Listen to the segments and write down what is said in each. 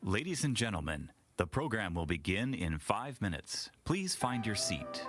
Ladies and gentlemen, the program will begin in 5 minutes. Please find your seat.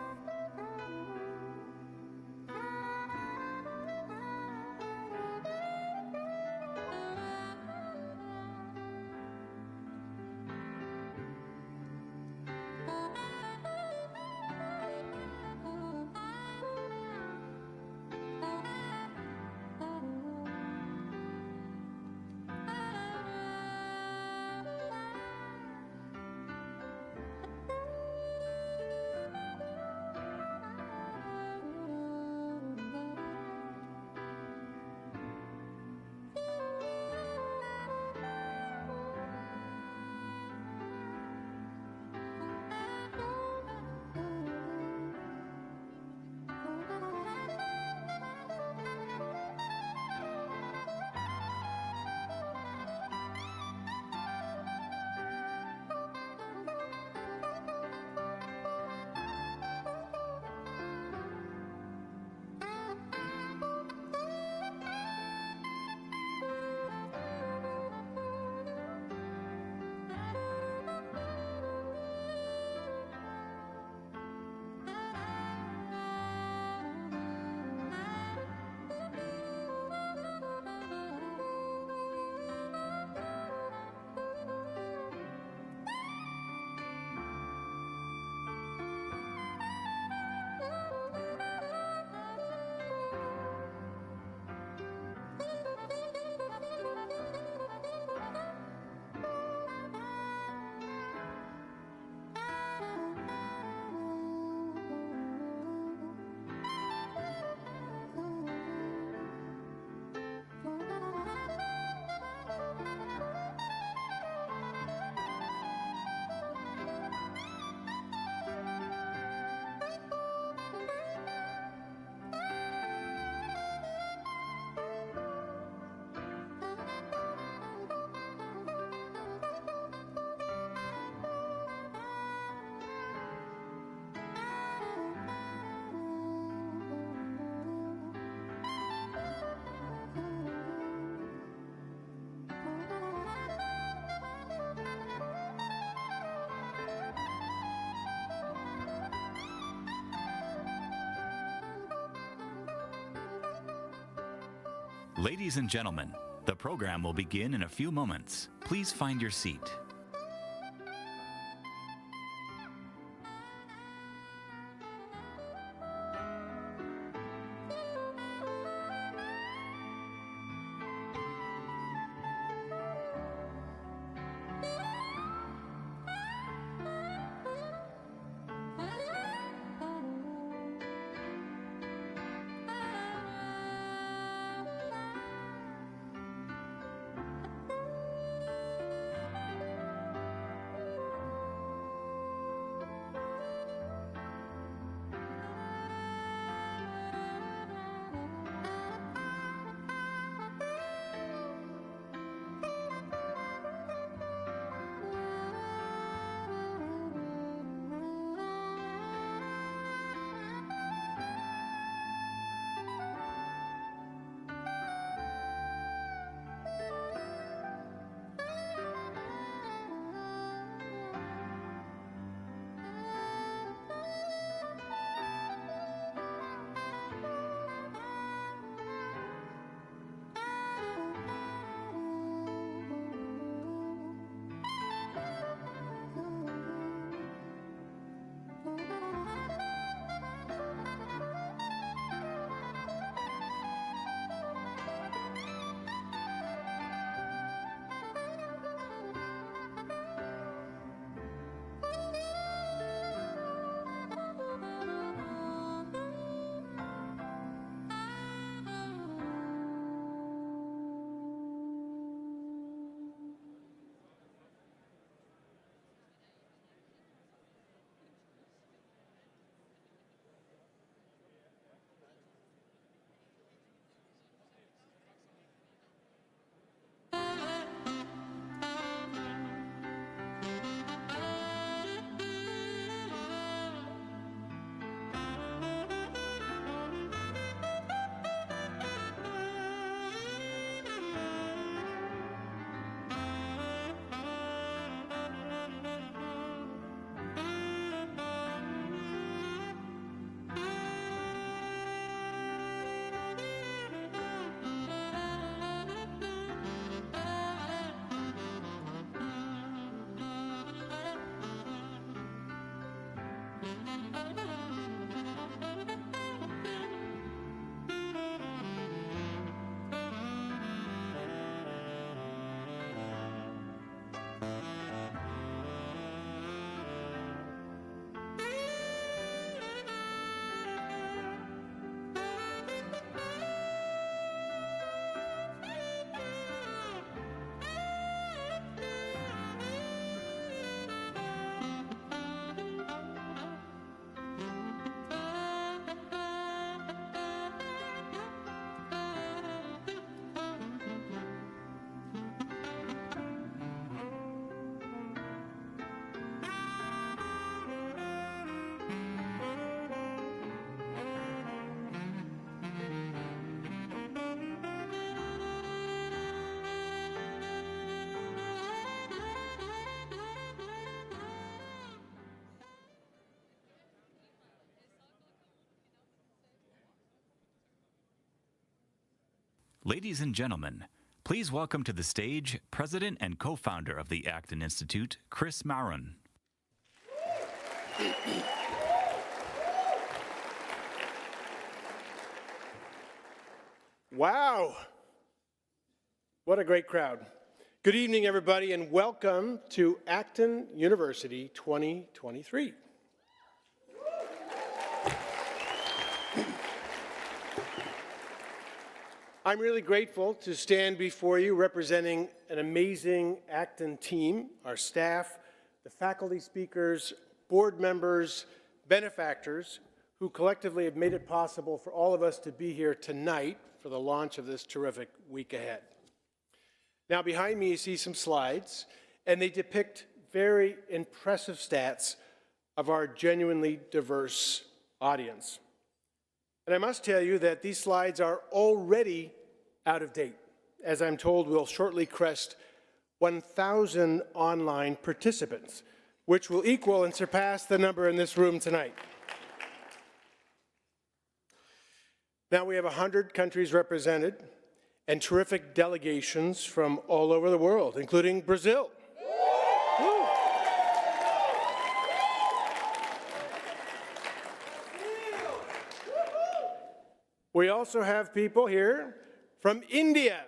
Ladies and gentlemen, the program will begin in a few moments. Please find your seat. Ladies and gentlemen, please welcome to the stage President and co-founder of the Acton Institute, Chris Maron. Wow. What a great crowd. Good evening, everybody, and welcome to Acton University 2023. I'm really grateful to stand before you representing an amazing Acton team, our staff, the faculty speakers, board members, benefactors, who collectively have made it possible for all of us to be here tonight for the launch of this terrific week ahead. Now, behind me you see some slides, and they depict very impressive stats of our genuinely diverse audience. And I must tell you that these slides are already out of date. As I'm told, we'll shortly crest 1,000 online participants, which will equal and surpass the number in this room tonight. Now we have 100 countries represented and terrific delegations from all over the world, including Brazil. Woo. We also have people here from India.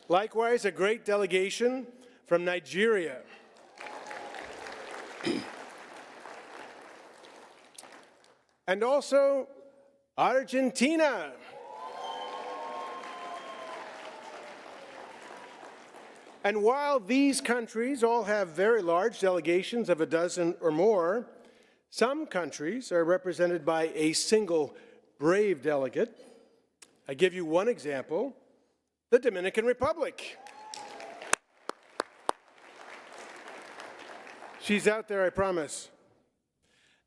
Likewise, a great delegation from Nigeria. And also Argentina. And while these countries all have very large delegations of a dozen or more, some countries are represented by a single brave delegate. I give you one example, the Dominican Republic. She's out there, I promise.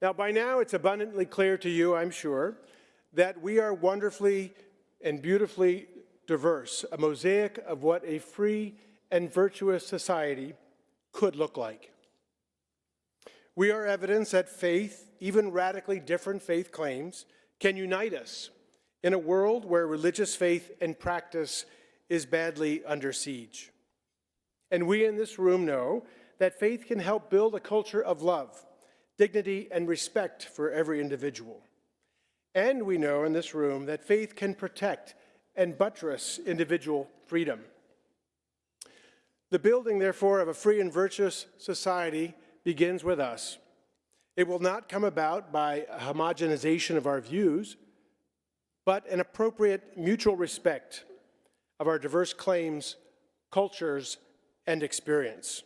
Now, by now, it's abundantly clear to you, I'm sure, that we are wonderfully and beautifully diverse, a mosaic of what a free and virtuous society could look like. We are evidence that faith, even radically different faith claims, can unite us in a world where religious faith and practice is badly under siege. And we in this room know that faith can help build a culture of love, dignity, and respect for every individual. And we know in this room that faith can protect and buttress individual freedom. The building, therefore, of a free and virtuous society begins with us. It will not come about by a homogenization of our views, but an appropriate mutual respect of our diverse claims, cultures, and experience.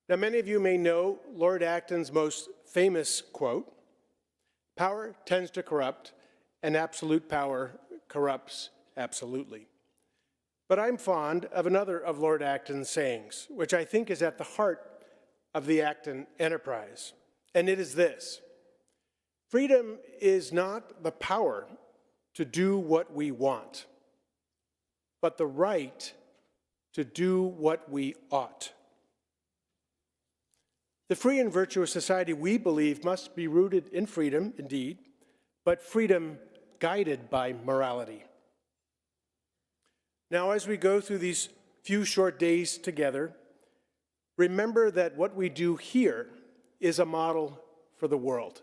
Now, many of you may know Lord Acton's most famous quote, "Power tends to corrupt, and absolute power corrupts absolutely." But I'm fond of another of Lord Acton's sayings, which I think is at the heart of the Acton enterprise, and it is this: freedom is not the power to do what we want, but the right to do what we ought. The free and virtuous society, we believe, must be rooted in freedom, indeed, but freedom guided by morality. Now, as we go through these few short days together, remember that what we do here is a model for the world.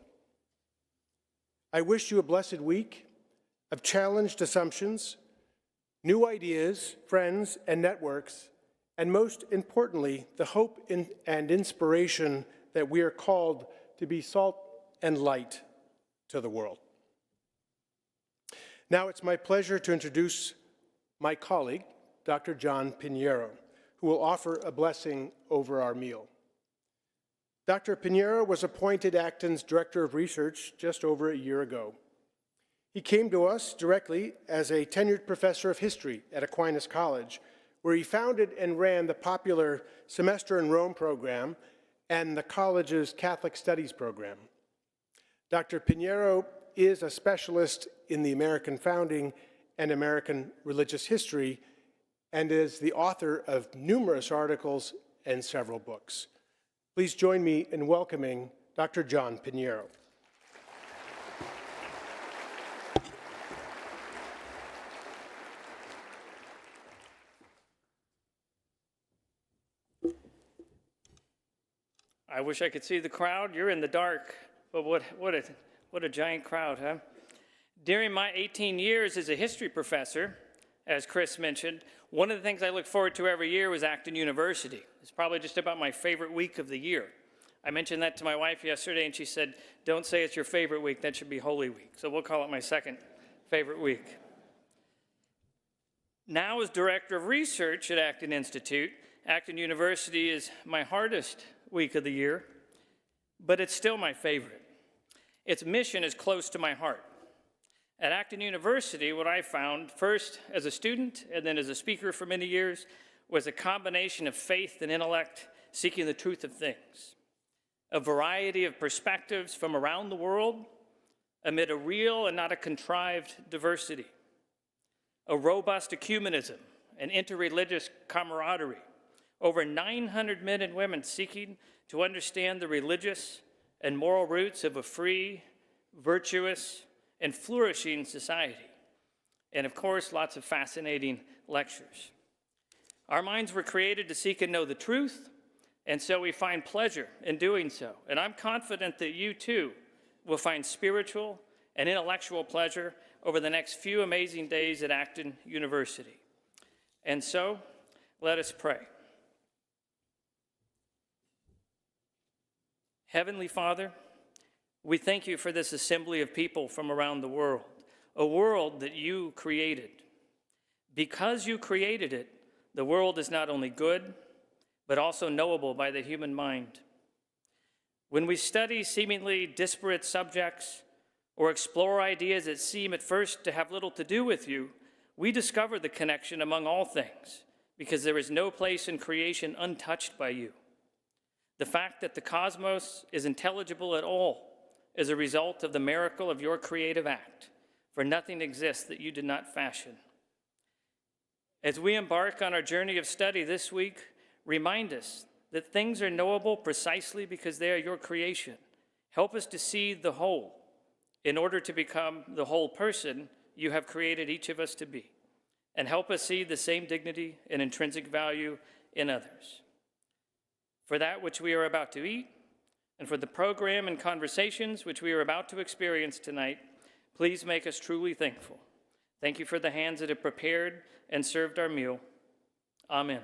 I wish you a blessed week of challenged assumptions, new ideas, friends, and networks, and most importantly, the hope and inspiration that we are called to be salt and light to the world. Now it's my pleasure to introduce my colleague, Dr. John Pinheiro, who will offer a blessing over our meal. Dr. Pinheiro was appointed Acton's Director of Research just over a year ago. He came to us directly as a tenured professor of history at Aquinas College, where he founded and ran the popular Semester in Rome program and the college's Catholic Studies program. Dr. Pinheiro is a specialist in the American founding and American religious history and is the author of numerous articles and several books. Please join me in welcoming Dr. John Pinheiro. I wish I could see the crowd. You're in the dark, but what a giant crowd, huh? During my 18 years as a history professor, as Chris mentioned, one of the things I look forward to every year was Acton University. It's probably just about my favorite week of the year. I mentioned that to my wife yesterday, and she said, don't say it's your favorite week, that should be Holy Week. So we'll call it my second favorite week. Now as Director of Research at Acton Institute, Acton University is my hardest week of the year, but it's still my favorite. Its mission is close to my heart. At Acton University, what I found, first as a student and then as a speaker for many years, was a combination of faith and intellect seeking the truth of things. A variety of perspectives from around the world amid a real and not a contrived diversity. A robust ecumenism and interreligious camaraderie. Over 900 men and women seeking to understand the religious and moral roots of a free, virtuous, and flourishing society. And of course, lots of fascinating lectures. Our minds were created to seek and know the truth, and so we find pleasure in doing so. And I'm confident that you too will find spiritual and intellectual pleasure over the next few amazing days at Acton University. And so, let us pray. Heavenly Father, we thank you for this assembly of people from around the world, a world that you created. Because you created it, the world is not only good, but also knowable by the human mind. When we study seemingly disparate subjects or explore ideas that seem at first to have little to do with you, we discover the connection among all things, because there is no place in creation untouched by you. The fact that the cosmos is intelligible at all is a result of the miracle of your creative act, for nothing exists that you did not fashion. As we embark on our journey of study this week, remind us that things are knowable precisely because they are your creation. Help us to see the whole in order to become the whole person you have created each of us to be, and help us see the same dignity and intrinsic value in others. For that which we are about to eat, and for the program and conversations which we are about to experience tonight, please make us truly thankful. Thank you for the hands that have prepared and served our meal. Amen.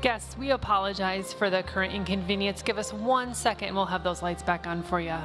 Guests, we apologize for the current inconvenience. Give us 1 second and we'll have those lights back on for you.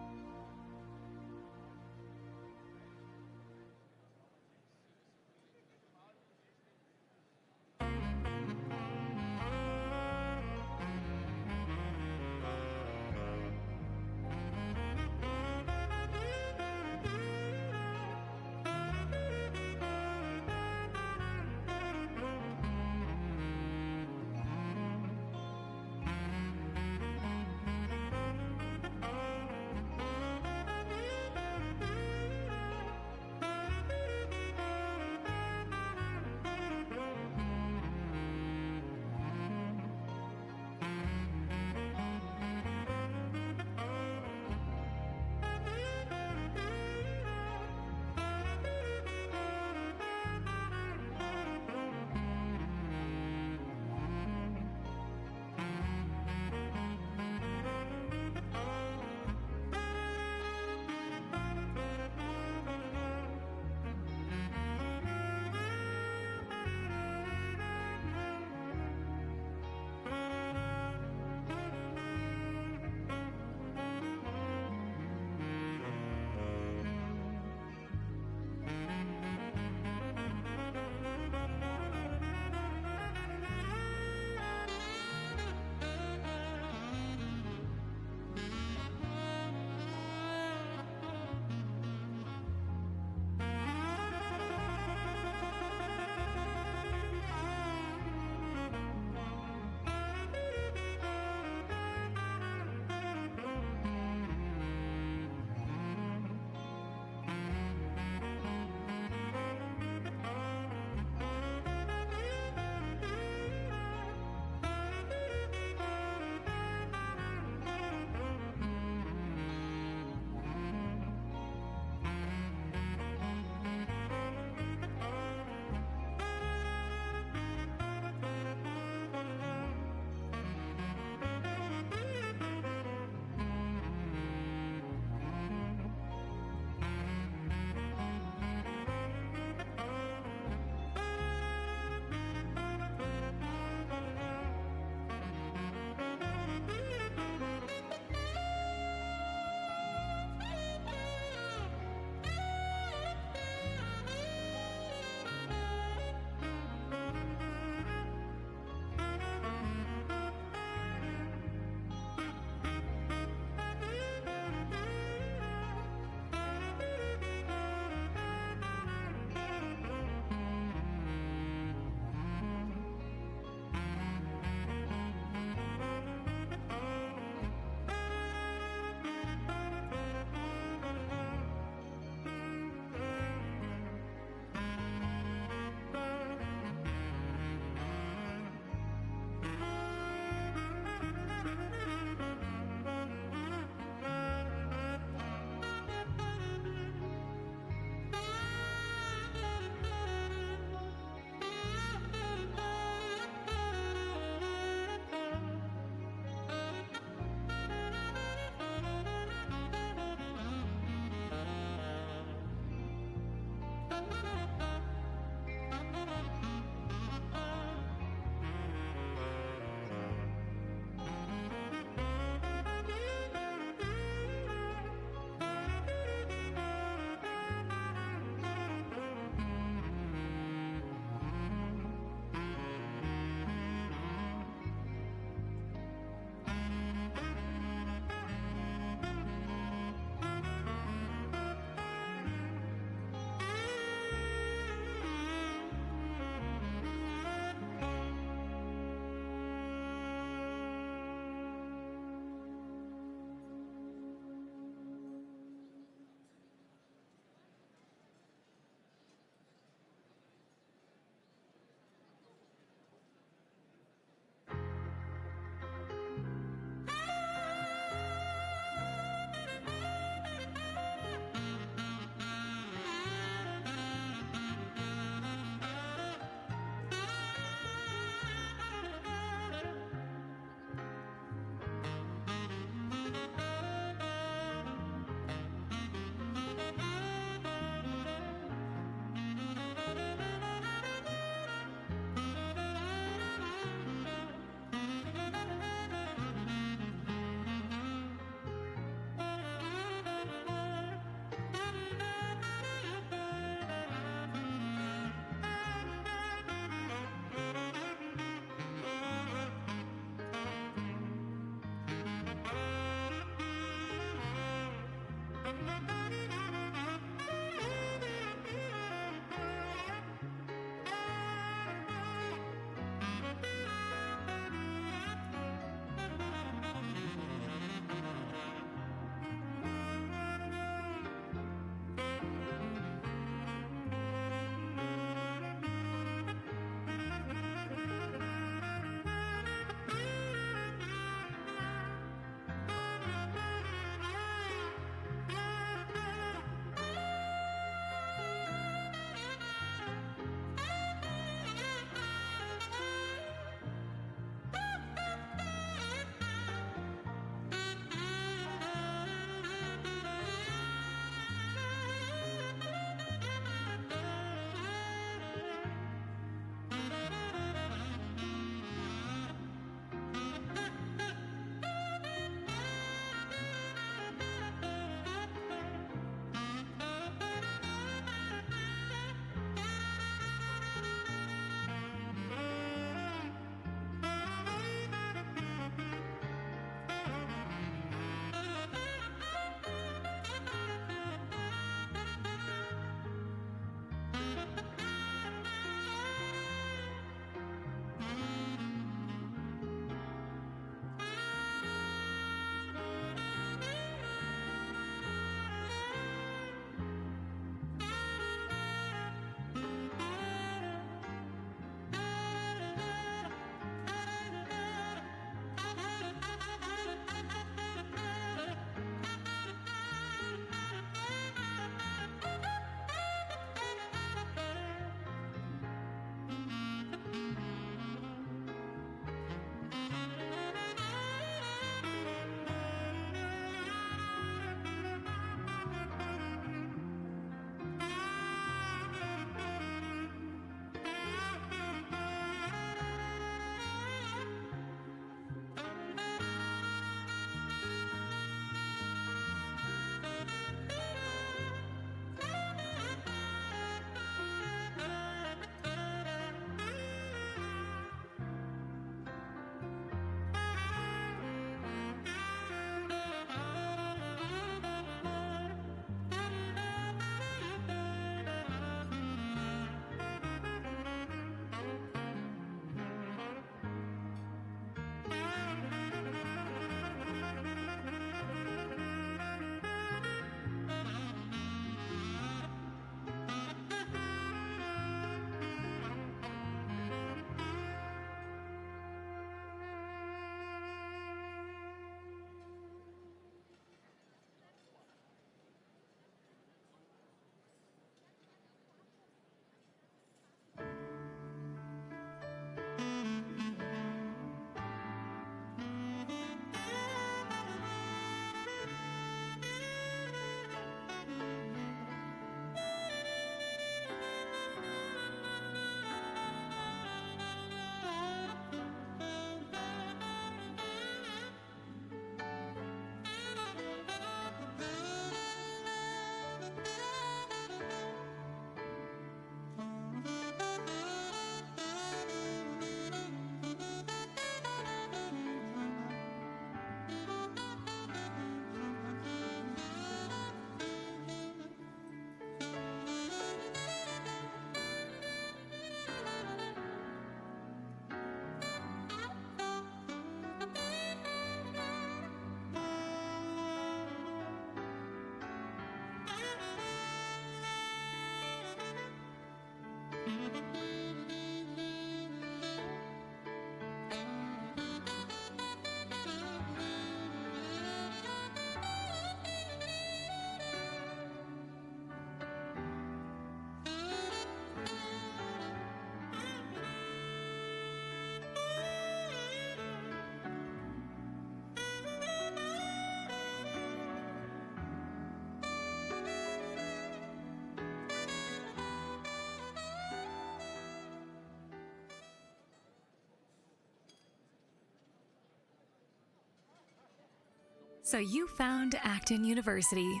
So you found Acton University,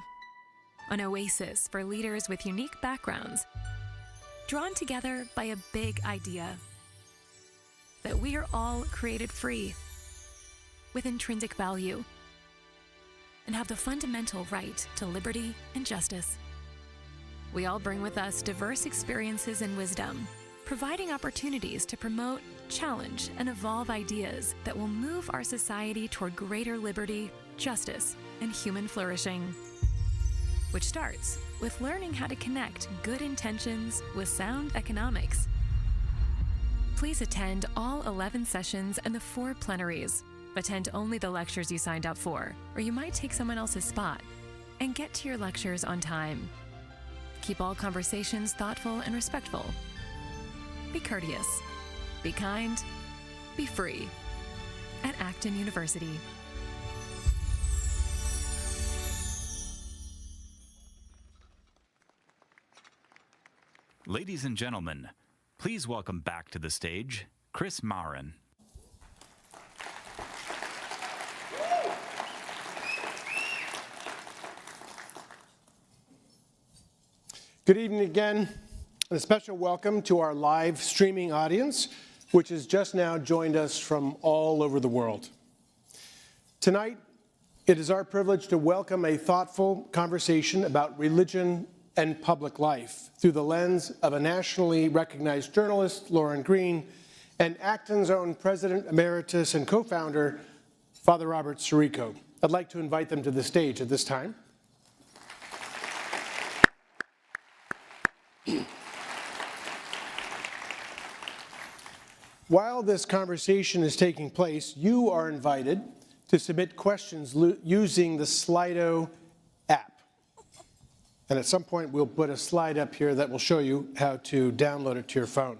an oasis for leaders with unique backgrounds, drawn together by a big idea: that we are all created free, with intrinsic value, and have the fundamental right to liberty and justice. We all bring with us diverse experiences and wisdom, providing opportunities to promote, challenge, and evolve ideas that will move our society toward greater liberty, justice, and human flourishing. Which starts with learning how to connect good intentions with sound economics. Please attend all 11 sessions and the 4 plenaries. Attend only the lectures you signed up for, or you might take someone else's spot. And get to your lectures on time. Keep all conversations thoughtful and respectful. Be courteous. Be kind. Be free. At Acton University. Ladies and gentlemen, please welcome back to the stage Chris Marin. Good evening again, and a special welcome to our live streaming audience, which has just now joined us from all over the world. Tonight, it is our privilege to welcome a thoughtful conversation about religion and public life through the lens of a nationally recognized journalist, Lauren Green, and Acton's own President Emeritus and co-founder, Father Robert Sirico. I'd like to invite them to the stage at this time. While this conversation is taking place, you are invited to submit questions using the Slido app. And at some point, we'll put a slide up here that will show you how to download it to your phone.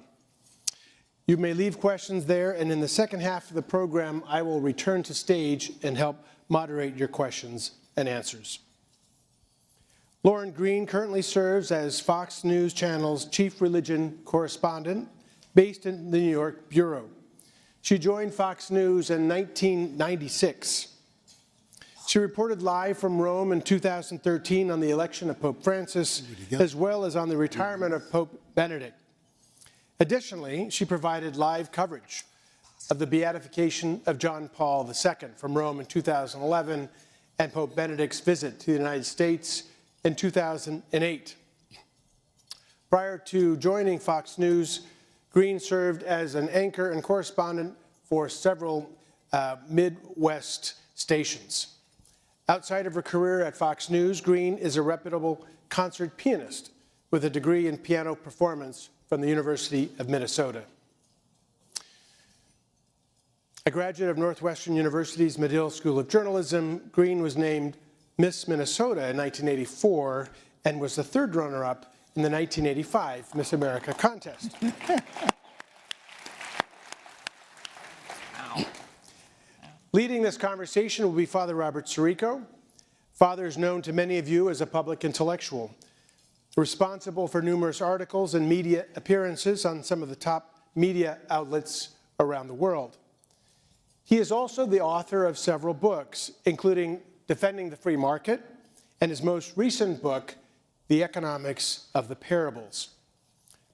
You may leave questions there, and in the second half of the program, I will return to stage and help moderate your questions and answers. Lauren Green currently serves as Fox News Channel's chief religion correspondent based in the New York Bureau. She joined Fox News in 1996. She reported live from Rome in 2013 on the election of Pope Francis, as well as on the retirement of Pope Benedict. Additionally, she provided live coverage of the beatification of John Paul II from Rome in 2011 and Pope Benedict's visit to the United States in 2008. Prior to joining Fox News, Green served as an anchor and correspondent for several Midwest stations. Outside of her career at Fox News, Green is a reputable concert pianist with a degree in piano performance from the University of Minnesota. A graduate of Northwestern University's Medill School of Journalism, Green was named Miss Minnesota in 1984 and was the third runner-up in the 1985 Miss America contest. Leading this conversation will be Father Robert Sirico. Father is known to many of you as a public intellectual, responsible for numerous articles and media appearances on some of the top media outlets around the world. He is also the author of several books, including Defending the Free Market and his most recent book, The Economics of the Parables.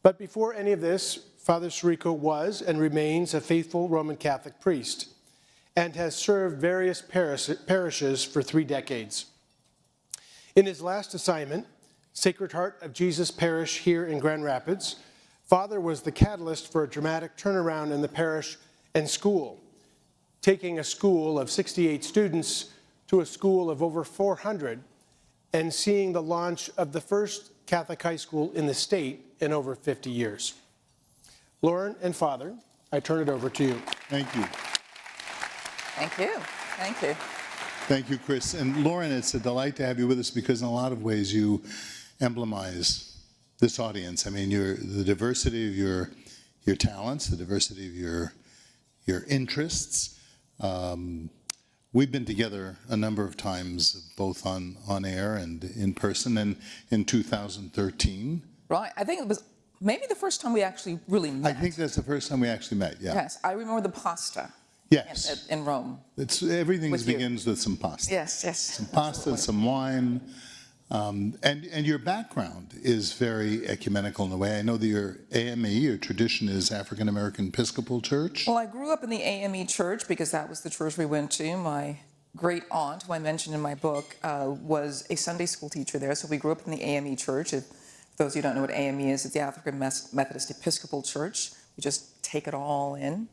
But before any of this, Father Sirico was and remains a faithful Roman Catholic priest and has served various parishes for 3 decades. In his last assignment, Sacred Heart of Jesus Parish here in Grand Rapids, Father was the catalyst for a dramatic turnaround in the parish and school, taking a school of 68 students to a school of over 400 and seeing the launch of the first Catholic high school in the state in over 50 years. Lauren and Father, I turn it over to you. Thank you. Thank you. Thank you. Thank you, Chris. And Lauren, it's a delight to have you with us because in a lot of ways you emblemize this audience. I mean, the diversity of your talents, the diversity of your interests. We've been together a number of times, both on air and in person, and in 2013. Right. I think it was maybe the first time we actually really met. I think that's the first time we actually met, yeah. Yes. I remember the pasta. Yes. In Rome. Everything With begins with some pasta. Yes, yes. Some pasta, some wine. And your background is very ecumenical in a way. I know that your AME, your tradition, is African American Episcopal Church. Well, I grew up in the AME church because that was the church we went to. My great aunt, who I mentioned in my book, was a Sunday school teacher there. So we grew up in the AME church. If those of you who don't know what AME is, it's the African Methodist Episcopal Church. We just take it all in.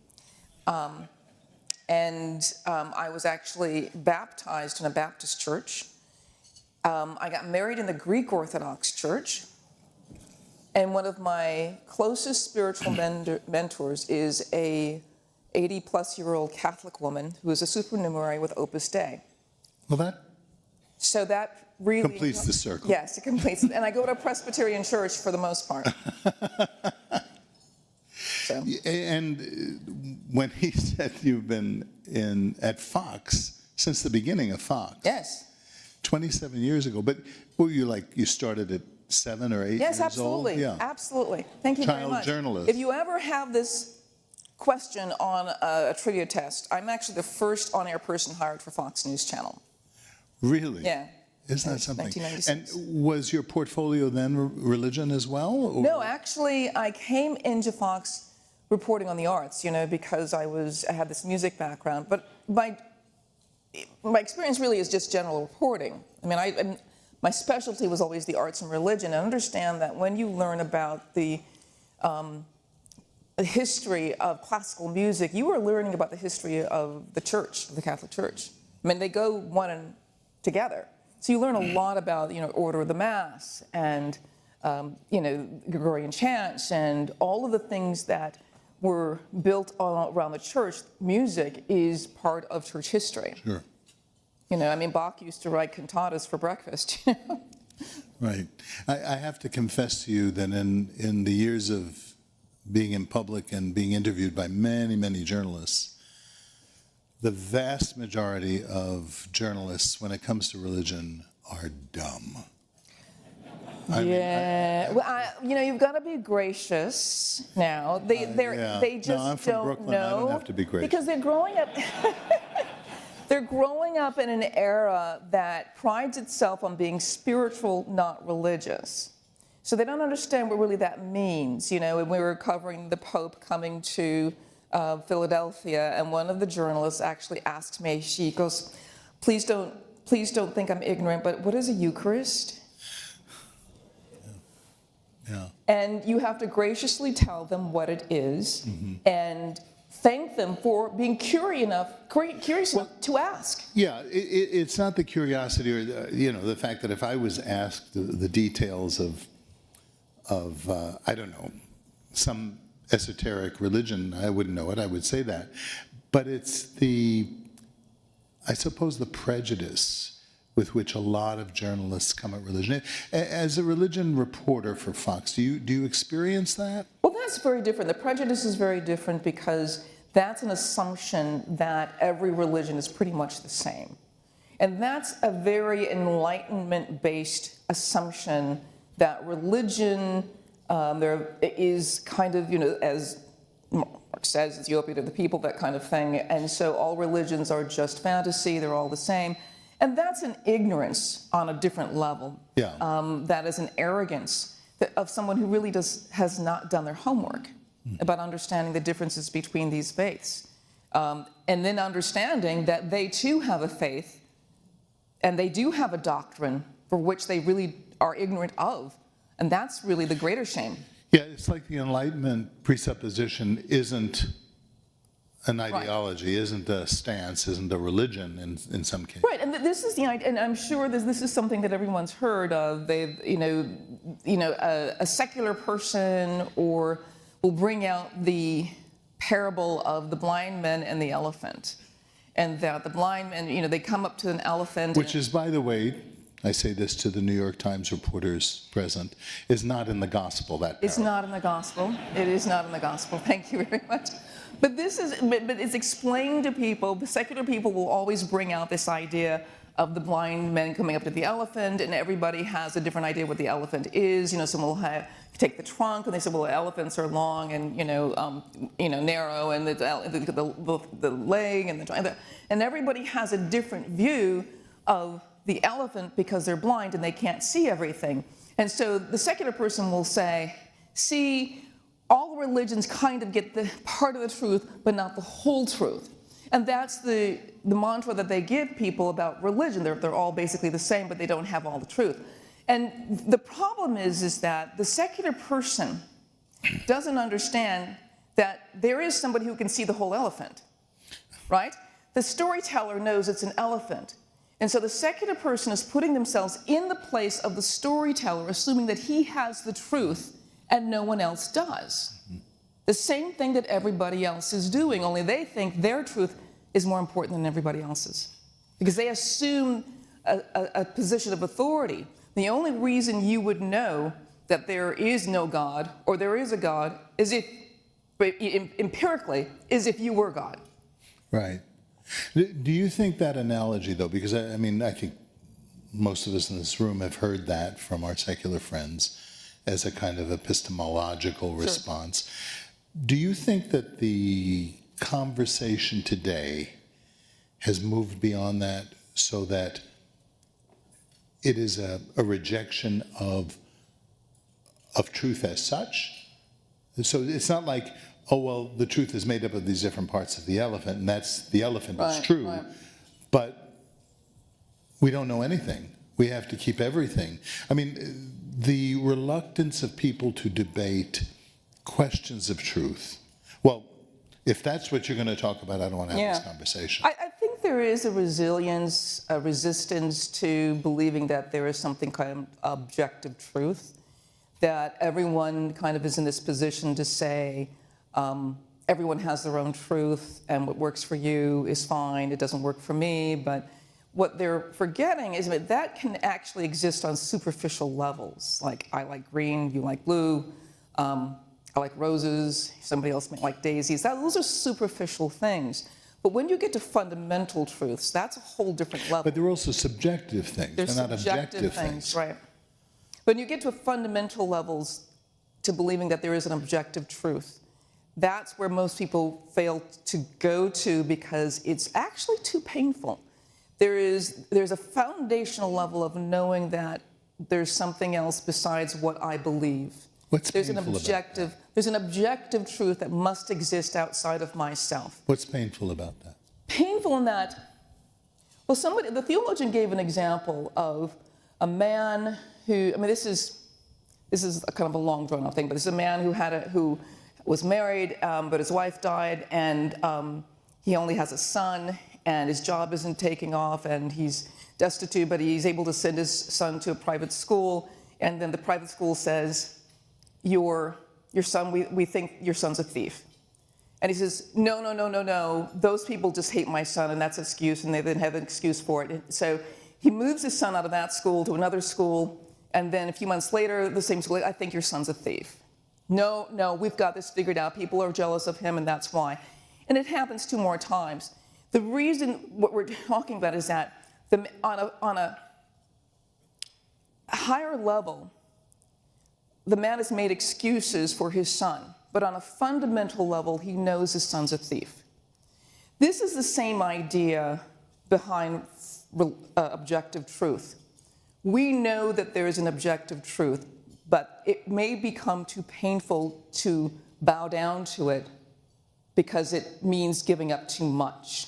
I was actually baptized in a Baptist church. I got married in the Greek Orthodox Church. And one of my closest spiritual mentors is a 80-plus-year-old Catholic woman who is a supernumerary with Opus Dei. Well, So that really completes the circle. Yes, it completes it. And I go to a Presbyterian church for the most part. So. And when he said you've been at Fox since the beginning of Fox. Yes. 27 years ago. But were you you started at 7 or 8 yes, years absolutely. old? Yeah, absolutely. Thank you very much. Child journalist. If you ever have this question on a trivia test, I'm actually the first on-air person hired for Fox News Channel. Really? Yeah. Isn't that something? 1996. And was your portfolio then religion as well? Or? No, actually, I came into Fox reporting on the arts, because I had this music background. But my experience really is just general reporting. I mean, my specialty was always the arts and religion. I understand that when you learn about the history of classical music, you are learning about the history of the church, of the Catholic Church. I mean, they go one together. So you learn a lot about, order of the Mass and, Gregorian chants and all of the things that were built around the church. Music is part of church history. Sure. Bach used to write cantatas for breakfast. Right. I have to confess to you that in the years of being in public and being interviewed by many, many journalists, the vast majority of journalists, when it comes to religion, are dumb. You've got to be gracious now. They just I'm from don't Brooklyn. know. I don't have to be gracious. Because they're growing up. They're growing up in an era that prides itself on being spiritual, not religious. So they don't understand what really that means. When we were covering the Pope coming to Philadelphia, and one of the journalists actually asked me, she goes, please don't think I'm ignorant, but what is a Eucharist? Yeah. And you have to graciously tell them what it is, and thank them for being curious enough to ask. Yeah, it's not the curiosity or the fact that if I was asked the details of I don't know, some esoteric religion, I wouldn't know it. I would say that, but it's I suppose the prejudice with which a lot of journalists come at religion. As a religion reporter for Fox, do you experience that? Well, that's very different. The prejudice is very different because that's an assumption that every religion is pretty much the same. And that's a very Enlightenment-based assumption that religion there is kind of, as Marx says, it's the opiate of the people, that kind of thing. And so all religions are just fantasy, they're all the same. And that's an ignorance on a different level. Yeah. That is an arrogance of someone who really has not done their homework about understanding the differences between these faiths. And then understanding that they too have a faith and they do have a doctrine for which they really are ignorant of. And that's really the greater shame. Yeah, it's like the Enlightenment presupposition isn't an ideology, isn't a stance, isn't a religion in some cases. Right, and this is the idea, and I'm sure this is something that everyone's heard of. A secular person will bring out the parable of the blind men and the elephant, and that the blind men, they come up to an elephant, which is, by the way, I say this to the New York Times reporters present, is not in the gospel, that parable. It's not in the gospel. It is not in the gospel. Thank you very much. But it's explained to people. The secular people will always bring out this idea of the blind men coming up to the elephant, and everybody has a different idea what the elephant is. Someone will take the trunk, and they say, well, elephants are long and narrow, and the leg and the trunk, and everybody has a different view of the elephant because they're blind and they can't see everything. And so the secular person will say, see, all religions kind of get the part of the truth, but not the whole truth. And that's the mantra that they give people about religion. They're all basically the same, but they don't have all the truth. And the problem is that the secular person doesn't understand that there is somebody who can see the whole elephant, right? The storyteller knows it's an elephant. And so the secular person is putting themselves in the place of the storyteller, assuming that he has the truth and no one else does. The same thing that everybody else is doing, only they think their truth is more important than everybody else's. Because they assume a position of authority. The only reason you would know that there is no God or there is a God is if, empirically, is if you were God. Right. Do you think that analogy, though, because I mean, I think most of us in this room have heard that from our secular friends as a kind of epistemological response. Do you think that the conversation today has moved beyond that so that it is a rejection of truth as such? So it's not like, oh, well, the truth is made up of these different parts of the elephant, and that's the elephant is true, but we don't know anything. We have to keep everything. I mean, the reluctance of people to debate questions of truth. Well, if that's what you're going to talk about, I don't want to have this conversation. I think there is a resilience, a resistance to believing that there is something kind of objective truth, that everyone kind of is in this position to say, everyone has their own truth, and what works for you is fine, it doesn't work for me. But what they're forgetting is that that can actually exist on superficial levels. Like, I like green, you like blue, I like roses, somebody else might like daisies. Those are superficial things. But when you get to fundamental truths, that's a whole different level. But they're also subjective things. They're not objective things. Right. When you get to fundamental levels to believing that there is an objective truth, that's where most people fail to go to because it's actually too painful. There's a foundational level of knowing that there's something else besides what I believe. What's painful about that? There's an objective truth that must exist outside of myself. What's painful about that? Painful in that, well, the theologian gave an example of a man who, I mean, this is a kind of a long drawn out thing, but this is a man who was married, but his wife died, and he only has a son, and his job isn't taking off, and he's destitute, but he's able to send his son to a private school, and then the private school says, your son, we think your son's a thief. And he says, no, those people just hate my son, and that's an excuse, and they then have an excuse for it. So he moves his son out of that school to another school, and then a few months later, the same school, I think your son's a thief. No, we've got this figured out. People are jealous of him, and that's why. And it happens 2 more times. The reason what we're talking about is that on a higher level, the man has made excuses for his son, but on a fundamental level, he knows his son's a thief. This is the same idea behind objective truth. We know that there is an objective truth, but it may become too painful to bow down to it because it means giving up too much.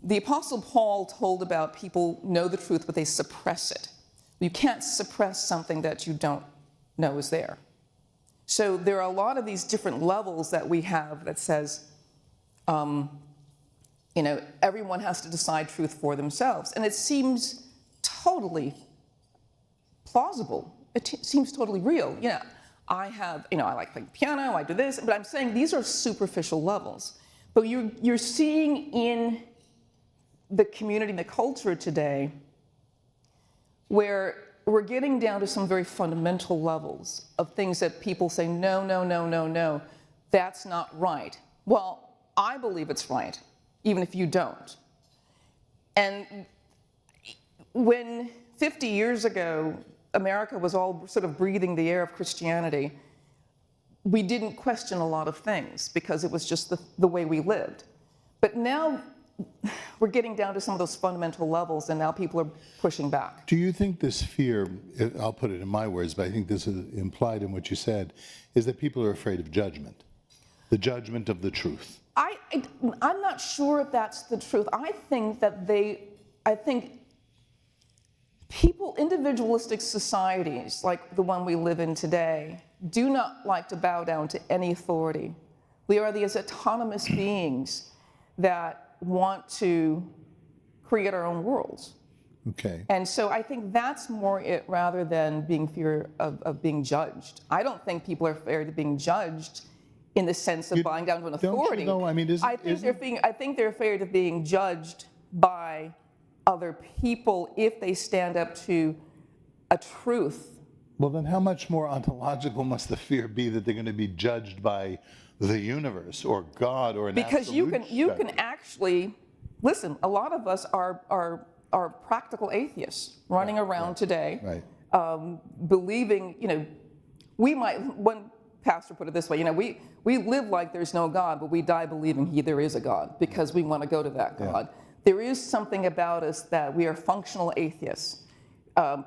The Apostle Paul told about people know the truth, but they suppress it. You can't suppress something that you don't know is there. So there are a lot of these different levels that we have that says, everyone has to decide truth for themselves. And it seems totally plausible. It seems totally real. I like playing piano, I do this, but I'm saying these are superficial levels. But you're seeing in the community and the culture today where we're getting down to some very fundamental levels of things that people say, no, that's not right. Well, I believe it's right, even if you don't. And when 50 years ago, America was all sort of breathing the air of Christianity, we didn't question a lot of things because it was just the way we lived. But now we're getting down to some of those fundamental levels, and now people are pushing back. Do you think this fear, I'll put it in my words, but I think this is implied in what you said, is that people are afraid of judgment, the judgment of the truth? I'm not sure if that's the truth. I think people, individualistic societies like the one we live in today, do not like to bow down to any authority. We are these autonomous beings that want to create our own worlds. Okay. And so I think that's more it rather than being fear of being judged. I don't think people are afraid of being judged in the sense of bowing down to an authority. Don't you know, I mean, I think they're afraid of being judged by other people if they stand up to a truth. Well, then how much more ontological must the fear be that they're going to be judged by the universe or God or an because absolute you can actually listen. A lot of us are practical atheists running around today, believing. One pastor put it this way. We live like there's no God, but we die believing there is a God because we want to go to that God. There is something about us that we are functional atheists,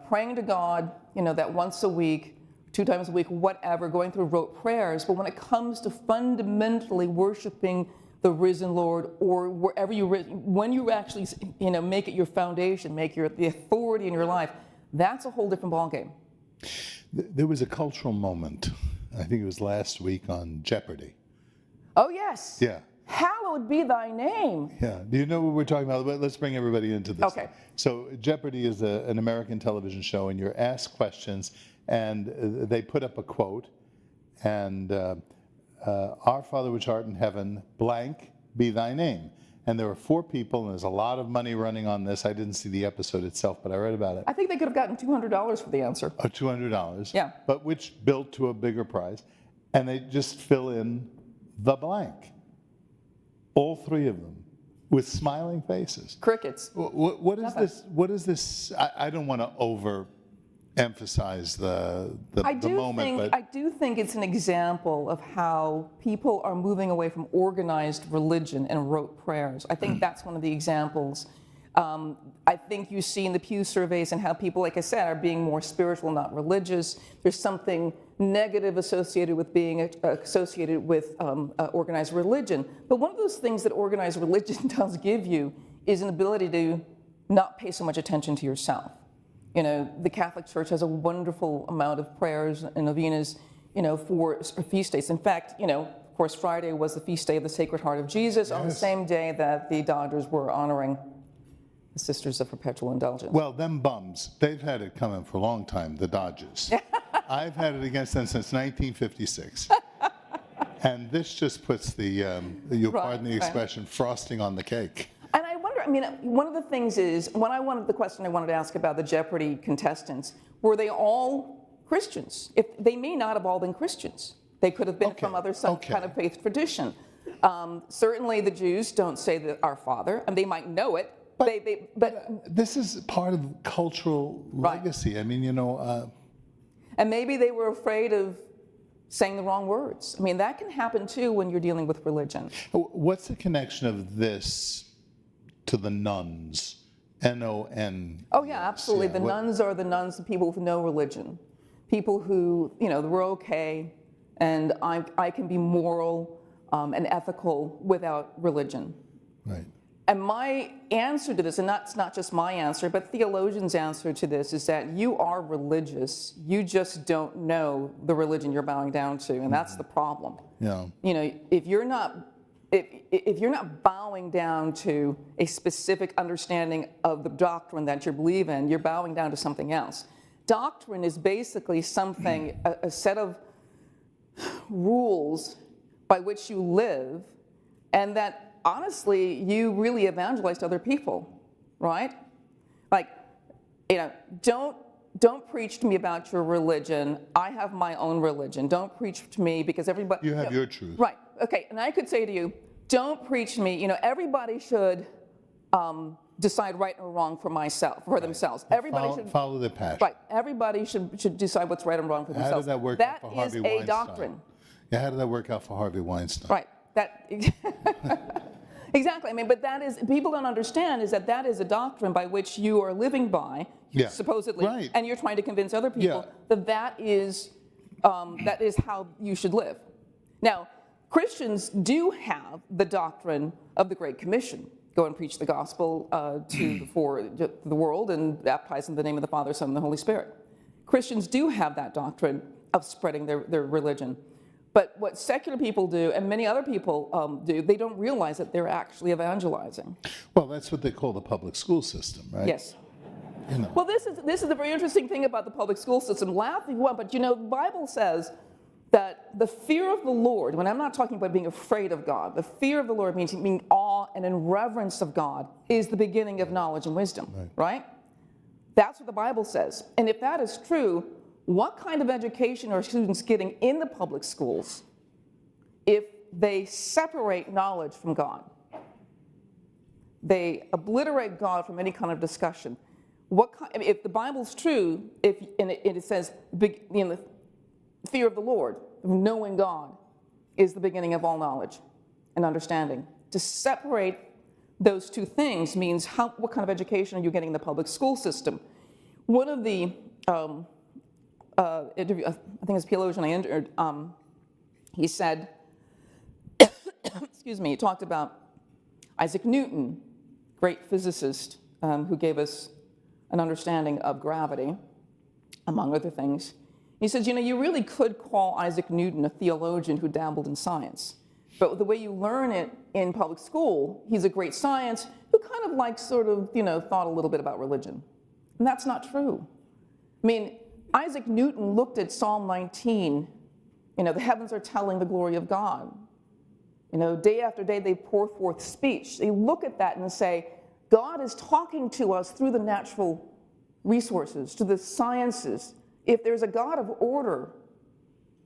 praying to God, that once a week, 2 times a week, whatever, going through rote prayers. But when it comes to fundamentally worshiping the risen Lord, or wherever when you actually, make it your foundation, make the authority in your life, that's a whole different ballgame. There was a cultural moment, I think it was last week on Jeopardy. Oh yes. Yeah. Hallowed be thy name. Yeah. Do you know what we're talking about? Let's bring everybody into this. Okay. So Jeopardy is an American television show, and you're asked questions, and they put up a quote, and our Father which art in heaven, blank be thy name. And there were 4 people, and there's a lot of money running on this. I didn't see the episode itself, but I read about it. I think they could have gotten $200 for the answer. Oh, $200. Yeah. But which built to a bigger prize. And they just fill in the blank. All 3 of them with smiling faces. Crickets. What is this? What is this? I don't want to overemphasize the moment, but I do think it's an example of how people are moving away from organized religion and rote prayers. I think that's one of the examples. I think you see in the Pew surveys and how people, like I said, are being more spiritual, not religious. There's something negative associated with being associated with organized religion. But one of those things that organized religion does give you is an ability to not pay so much attention to yourself. The Catholic Church has a wonderful amount of prayers and novenas, for feast days. In fact, of course, Friday was the feast day of the Sacred Heart of Jesus, on the same day that the Dodgers were honoring the Sisters of Perpetual Indulgence. Well, them bums, they've had it coming for a long time, the Dodgers. I've had it against them since 1956. And this just puts you'll pardon the expression, frosting on the cake. And I wonder, one of the things is, the question I wanted to ask about the Jeopardy contestants, were they all Christians? If they may not have all been Christians. They could have been from some kind of faith tradition. Certainly the Jews don't say that our Father, and they might know it, but this is part of cultural legacy. And maybe they were afraid of saying the wrong words. That can happen too when you're dealing with religion. What's the connection of this to the nuns? N-O-N. Oh yeah, absolutely. The nuns are the nuns, the people with no religion. People who, we're okay, and I can be moral and ethical without religion. Right. And my answer to this, and that's not just my answer, but theologians' answer to this, is that you are religious. You just don't know the religion you're bowing down to, and that's the problem. Yeah. If you're not bowing down to a specific understanding of the doctrine that you believe in, you're bowing down to something else. Doctrine is basically something, a set of rules by which you live, and that honestly, you really evangelize to other people, right? Like, don't preach to me about your religion. I have my own religion. Don't preach to me because everybody... You have your truth. Right, okay, and I could say to you, don't preach to me, everybody should decide right or wrong for themselves. Everybody should follow their passion. Right, everybody should decide what's right and wrong for themselves. How did that work out for Harvey Weinstein? That is a doctrine. Yeah, how did that work out for Harvey Weinstein? Right, exactly. But people don't understand is that is a doctrine by which you are living by, supposedly, and you're trying to convince other people that is how you should live. Now, Christians do have the doctrine of the Great Commission. Go and preach the gospel to the world and baptize in the name of the Father, Son, and the Holy Spirit. Christians do have that doctrine of spreading their religion. But what secular people do, and many other people do, they don't realize that they're actually evangelizing. Well, that's what they call the public school system, right? Yes. You know. Well, this is the very interesting thing about the public school system. Laugh if you want, but you know, the Bible says that the fear of the Lord, when I'm not talking about being afraid of God, the fear of the Lord means being awe and in reverence of God is the beginning of knowledge and wisdom, right? That's what the Bible says. And if that is true, what kind of education are students getting in the public schools if they separate knowledge from God? They obliterate God from any kind of discussion. If the Bible's true, it says, the fear of the Lord, knowing God, is the beginning of all knowledge and understanding. To separate those two things means what kind of education are you getting in the public school system? One of the interview, I think it was theologian I interviewed, he said, excuse me, he talked about Isaac Newton, great physicist who gave us an understanding of gravity, among other things. He says, you know, you really could call Isaac Newton a theologian who dabbled in science. But the way you learn it in public school, he's a great science who kind of like sort of, you know, thought a little bit about religion. And that's not true. I mean, Isaac Newton looked at Psalm 19, you know, the heavens are telling the glory of God. You know, day after day they pour forth speech. They look at that and say, God is talking to us through the natural resources, to the sciences. If there's a God of order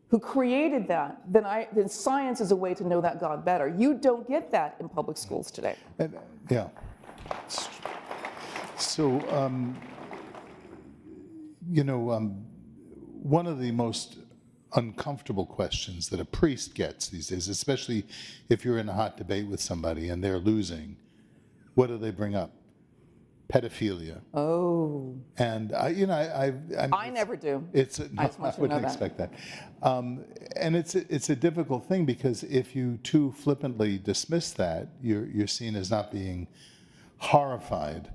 who created that, then science is a way to know that God better. You don't get that in public schools today. Yeah. So, you know, one of the most uncomfortable questions that a priest gets these days, especially if you're in a hot debate with somebody and they're losing, what do they bring up? Pedophilia. Oh. And I never do. I wouldn't expect that. And it's a difficult thing because if you too flippantly dismiss that, you're seen as not being horrified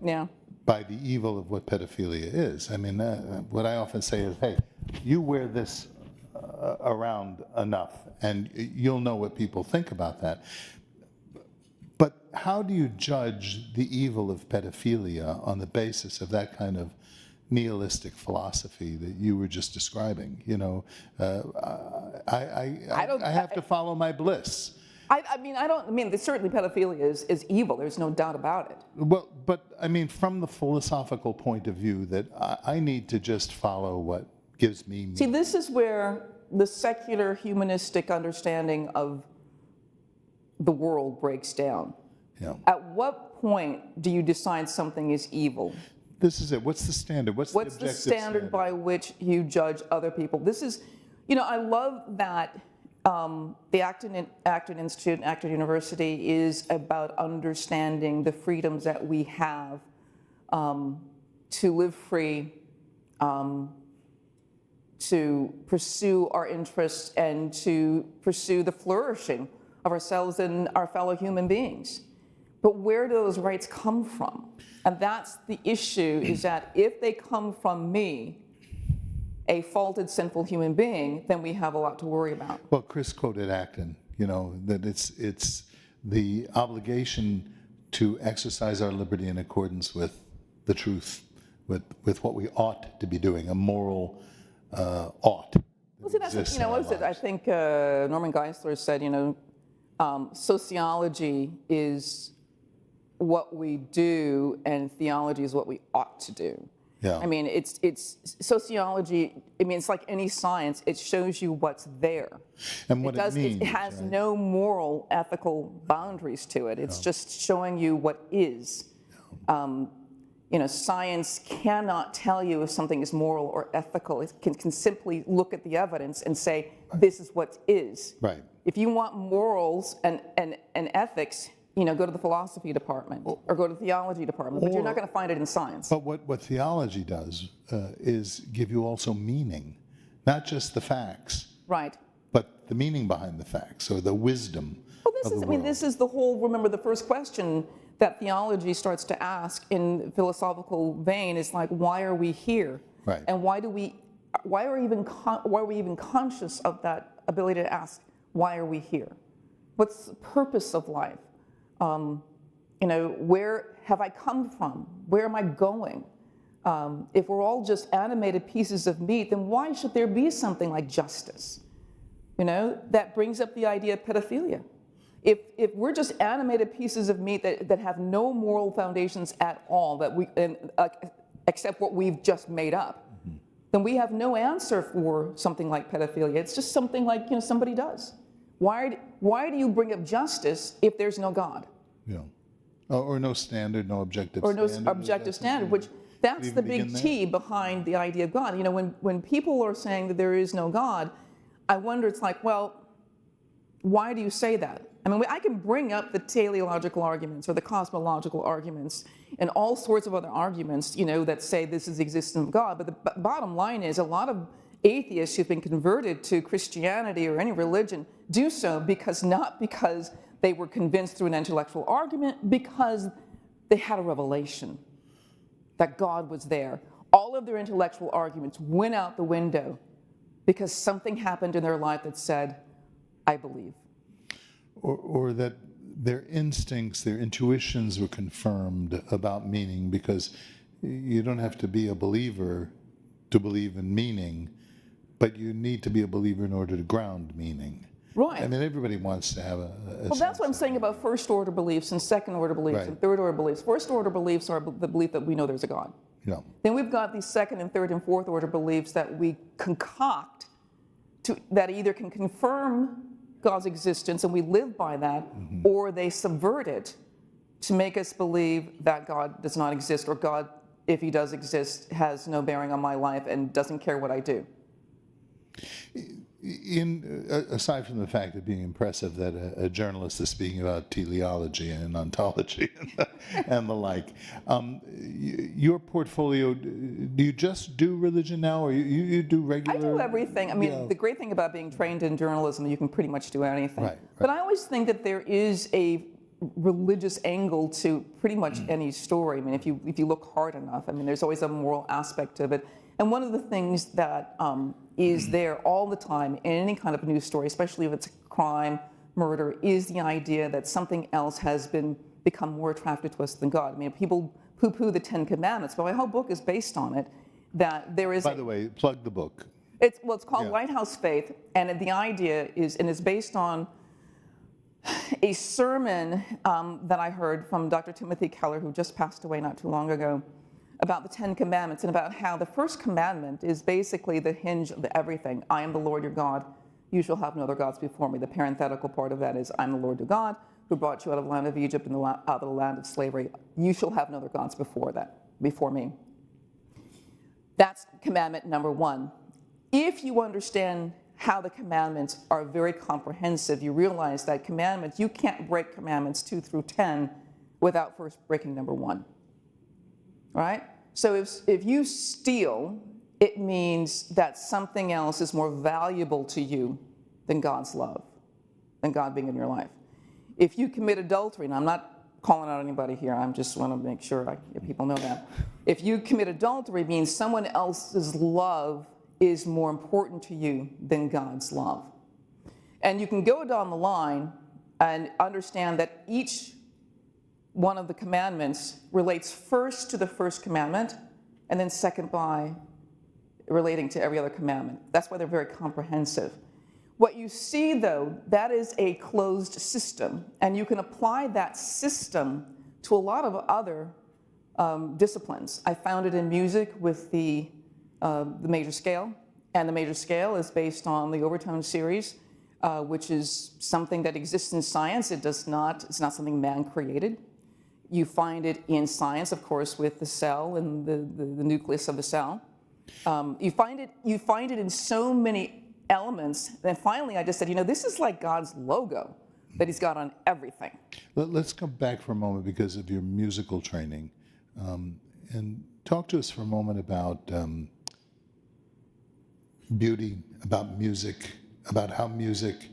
by the evil of what pedophilia is. I mean, what I often say is, hey, you wear this around enough, and you'll know what people think about that. But how do you judge the evil of pedophilia on the basis of that kind of nihilistic philosophy that you were just describing? You know, I have to follow my bliss. Certainly pedophilia is evil. There's no doubt about it. Well, but I mean, from the philosophical point of view, that I need to just follow what gives me meaning. See, this is where the secular humanistic understanding of the world breaks down. Yeah. At what point do you decide something is evil? This is it. What's the standard? What's the standard by which you judge other people? This is, you know, I love that the Acton Institute and Acton University is about understanding the freedoms that we have to live free, to pursue our interests, and to pursue the flourishing of ourselves and our fellow human beings. But where do those rights come from? And that's the issue, is that if they come from me, a faulted, sinful human being, then we have a lot to worry about. Well, Chris quoted Acton, you know, that it's the obligation to exercise our liberty in accordance with the truth, with what we ought to be doing, a moral ought. Well, see, that's, you know, what is it? I think Norman Geisler said, you know, sociology is what we do and theology is what we ought to do. Yeah. I mean, it's sociology, I mean, it's like any science, it shows you what's there. And what it means, it has right? no moral, ethical boundaries to it. It's just showing you what is. You know, science cannot tell you if something is moral or ethical. It can simply look at the evidence and say, this is what is. Right. If you want morals and ethics, you know, go to the philosophy department or go to the theology department, but you're not going to find it in science. But what theology does is give you also meaning, not just the facts. Right. but the meaning behind the facts, or the wisdom Well, of the world. I mean, this is the whole, remember the first question that theology starts to ask in philosophical vein is like, why are we here? Right. And why are we even conscious of that ability to ask, why are we here? What's the purpose of life? Where have I come from? Where am I going? If we're all just animated pieces of meat, then why should there be something like justice? That brings up the idea of pedophilia. If we're just animated pieces of meat that have no moral foundations at all, except what we've just made up, then we have no answer for something like pedophilia. It's just something like somebody does. Why do you bring up justice if there's no God? Yeah. Or no standard, no objective Or standard. no objective standard, which that's the big T behind the idea of God. When people are saying that there is no God, I wonder, it's like, well, why do you say that? I mean, I can bring up the teleological arguments or the cosmological arguments and all sorts of other arguments, that say this is the existence of God. But the bottom line is a lot of atheists who've been converted to Christianity or any religion do so not because they were convinced through an intellectual argument, because they had a revelation that God was there. All of their intellectual arguments went out the window because something happened in their life that said, I believe. Or that their instincts, their intuitions were confirmed about meaning, because you don't have to be a believer to believe in meaning, but you need to be a believer in order to ground meaning. Right. I mean, everybody wants to have a well, that's what I'm saying about first order beliefs and second order beliefs Right. and third order beliefs. First order beliefs are the belief that we know there's a God. Yeah. Then we've got these second and third and fourth order beliefs that we concoct that either can confirm God's existence and we live by that, or they subvert it to make us believe that God does not exist, or God, if he does exist, has no bearing on my life and doesn't care what I do. Aside from the fact of being impressive that a journalist is speaking about teleology and ontology and the like, your portfolio, do you just do religion now, or you do regular? I do everything. I mean, the great thing about being trained in journalism, you can pretty much do anything. Right. But I always think that there is a religious angle to pretty much any story. I mean, if you look hard enough, I mean, there's always a moral aspect of it. And one of the things that is there all the time in any kind of news story, especially if it's a crime, murder, is the idea that something else has become more attractive to us than God. I mean, people poo-poo the Ten Commandments, but my whole book is based on it, that there is... By the way, plug the book. It's called Lighthouse Faith, and the idea is, and it's based on a sermon that I heard from Dr. Timothy Keller, who just passed away not too long ago, about the Ten Commandments and about how the first commandment is basically the hinge of everything. I am the Lord your God. You shall have no other gods before me. The parenthetical part of that is, I'm the Lord your God who brought you out of the land of Egypt and out of the land of slavery. You shall have no other gods before me. That's commandment number one. If you understand how the commandments are very comprehensive, you realize that commandments, you can't break commandments 2 through 10 without first breaking number 1. Right? So if you steal, it means that something else is more valuable to you than God's love, than God being in your life. If you commit adultery, and I'm not calling out anybody here, I just want to make sure people know that. If you commit adultery, it means someone else's love is more important to you than God's love. And you can go down the line and understand that each one of the commandments relates first to the first commandment, and then second by relating to every other commandment. That's why they're very comprehensive. What you see, though, that is a closed system, and you can apply that system to a lot of other disciplines. I found it in music with the major scale, and the major scale is based on the overtone series, which is something that exists in science. It's not something man created. You find it in science, of course, with the cell and the nucleus of the cell. You find it in so many elements. And finally, I just said, this is like God's logo that he's got on everything. Let's come back for a moment because of your musical training. And talk to us for a moment about beauty, about music, about how music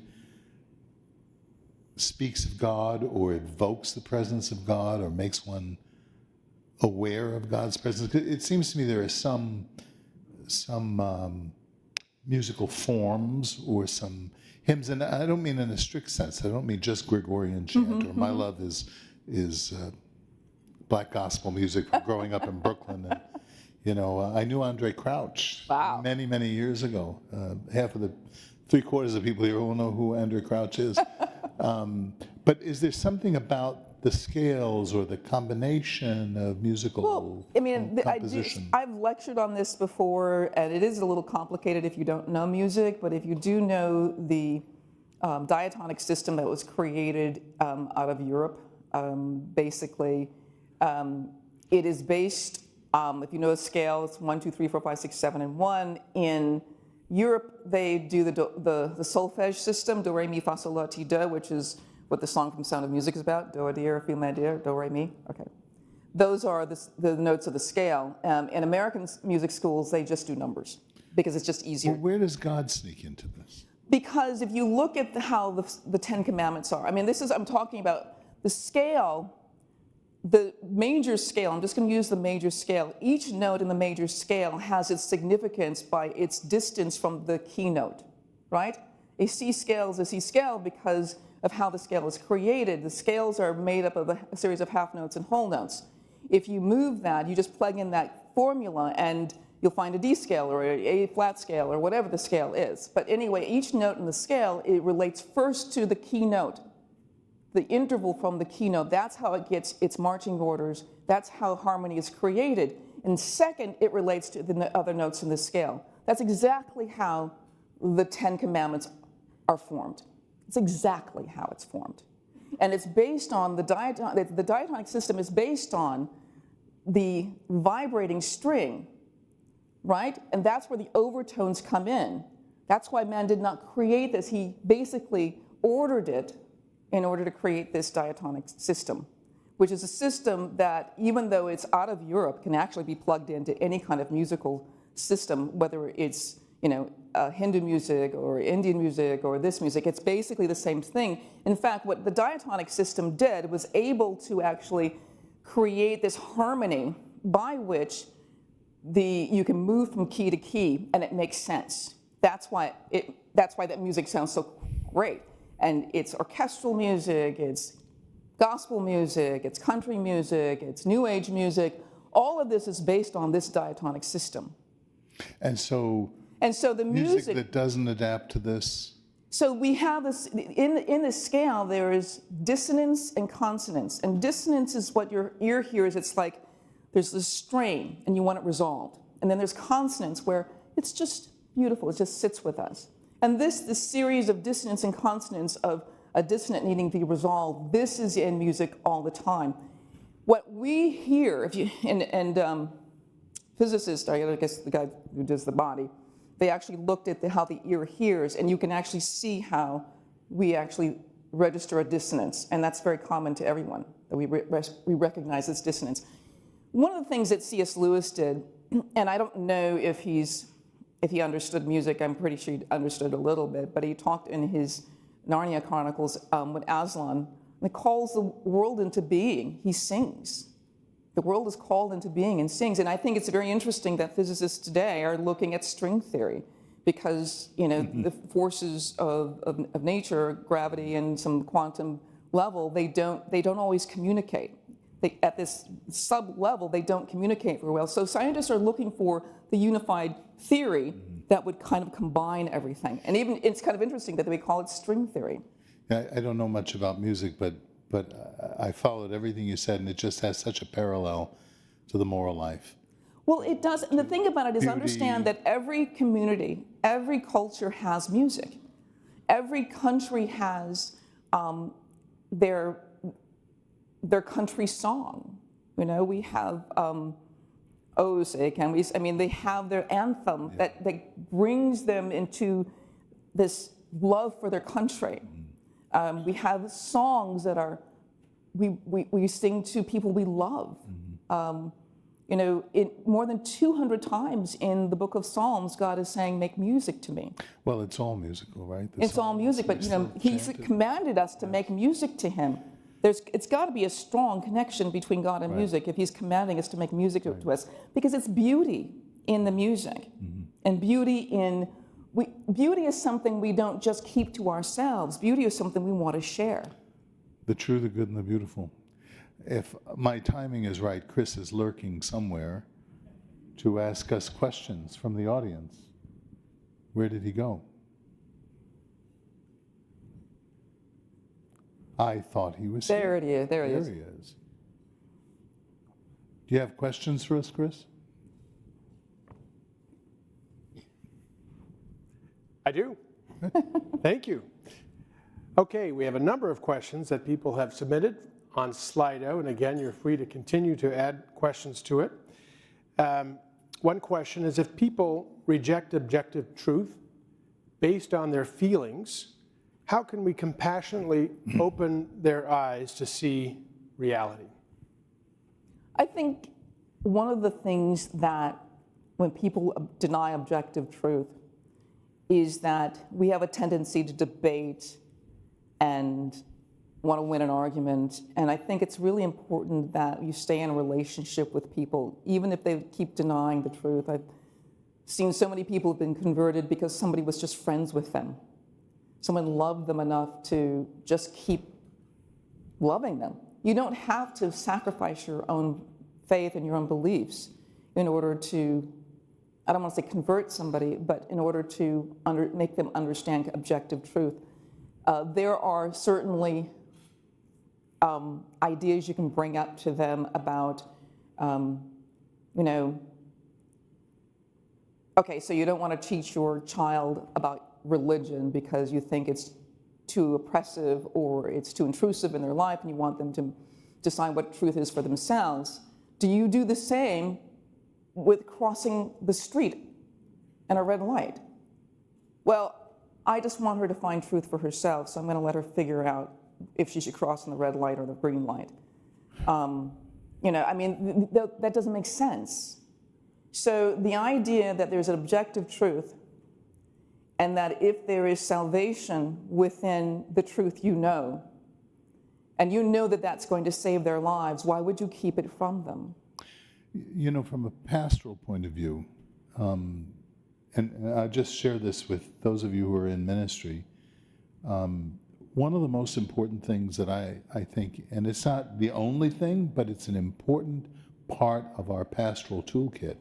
speaks of God or evokes the presence of God or makes one aware of God's presence? It seems to me there are some musical forms or some hymns, and I don't mean in a strict sense. I don't mean just Gregorian chant or My Love is black gospel music from growing up in Brooklyn. And, you know, I knew Andre Crouch many, many years ago. Half of the 3/4 of people here will know who Andre Crouch is. But is there something about the scales or the combination of musical composition? I've lectured on this before, and it is a little complicated if you don't know music, but if you do know the diatonic system that was created out of Europe, basically, it is based, if you know a scale, it's 1, 2, 3, 4, 5, 6, 7, and 1. In Europe, they do the solfège system, do, re, mi, fa, sol, la, ti, do, which is what the song from Sound of Music is about, do, di, re, fi, mi, di, do, re, mi. Okay. Those are the notes of the scale. In American music schools, they just do numbers because it's just easier. Well, where does God sneak into this? Because if you look at how the Ten Commandments are, I mean, I'm talking about the scale, the major scale. I'm just going to use the major scale. Each note in the major scale has its significance by its distance from the keynote, right? A C scale is a C scale because of how the scale is created. The scales are made up of a series of half notes and whole notes. If you move that, you just plug in that formula and you'll find a D scale or a flat scale or whatever the scale is. But anyway, each note in the scale, it relates first to the keynote, the interval from the keynote. That's how it gets its marching orders. That's how harmony is created. And second, it relates to the other notes in the scale. That's exactly how the Ten Commandments are formed. It's exactly how it's formed. And it's based on the diatonic system is based on the vibrating string, right? And that's where the overtones come in. That's why man did not create this. He basically ordered it in order to create this diatonic system, which is a system that, even though it's out of Europe, can actually be plugged into any kind of musical system, whether it's, you know, Hindu music or Indian music or this music. It's basically the same thing. In fact, what the diatonic system did was able to actually create this harmony by which you can move from key to key and it makes sense. That's why that music sounds so great. And it's orchestral music, it's gospel music, it's country music, it's new age music. All of this is based on this diatonic system. And so the music that doesn't adapt to this? So we have this, in this scale, there is dissonance and consonance. And dissonance is what your ear hears. It's like there's this strain and you want it resolved. And then there's consonance where it's just beautiful, it just sits with us. And this series of dissonance and consonance of a dissonant needing to be resolved, this is in music all the time. What we hear, physicists, I guess the guy who does the body, they actually looked at how the ear hears, and you can actually see how we actually register a dissonance, and that's very common to everyone, that we recognize this dissonance. One of the things that C.S. Lewis did, and I don't know if he understood music, I'm pretty sure he understood a little bit, but he talked in his Narnia Chronicles with Aslan, and he calls the world into being. He sings. The world is called into being and sings. And I think it's very interesting that physicists today are looking at string theory because, you know, the forces of nature, gravity and some quantum level, they don't always communicate. At this sub-level, they don't communicate very well. So scientists are looking for the unified theory that would kind of combine everything. And even it's kind of interesting that we call it string theory. Yeah, I don't know much about music, but I followed everything you said, and it just has such a parallel to the moral life. Well, it does. And the thing about it is understand that every community, every culture has music. Every country has their country song. You know, we have they have their anthem that brings them into this love for their country. We have songs that are, we sing to people we love. You know, more than 200 times in the book of Psalms, God is saying, make music to me. Well, it's all musical, right? It's all music, but you know, He's commanded us to make music to Him. It's got to be a strong connection between God and music if He's commanding us to make music to us, because it's beauty in the music, and beauty is something we don't just keep to ourselves. Beauty is something we want to share. The true, the good, and the beautiful. If my timing is right, Chris is lurking somewhere to ask us questions from the audience. Where did he go? I thought he was There here. it is. There he is. There he is. Do you have questions for us, Chris? I do. Thank you. Okay, we have a number of questions that people have submitted on Slido, and again, you're free to continue to add questions to it. One question is, if people reject objective truth based on their feelings, how can we compassionately open their eyes to see reality? I think one of the things that when people deny objective truth is that we have a tendency to debate and want to win an argument. And I think it's really important that you stay in a relationship with people, even if they keep denying the truth. I've seen so many people have been converted because somebody was just friends with them. Someone loved them enough to just keep loving them. You don't have to sacrifice your own faith and your own beliefs in order to, I don't want to say convert somebody, but in order to make them understand objective truth. There are certainly ideas you can bring up to them about, you know, okay, so you don't want to teach your child about religion because you think it's too oppressive or it's too intrusive in their life and you want them to decide what truth is for themselves. Do you do the same with crossing the street and a red light? Well, I just want her to find truth for herself, so I'm going to let her figure out if she should cross on the red light or the green light. You know, I mean, that doesn't make sense. So the idea that there's an objective truth and that if there is salvation within the truth you know, and you know that that's going to save their lives, why would you keep it from them? You know, from a pastoral point of view, and I'll just share this with those of you who are in ministry, one of the most important things that I think, and it's not the only thing, but it's an important part of our pastoral toolkit,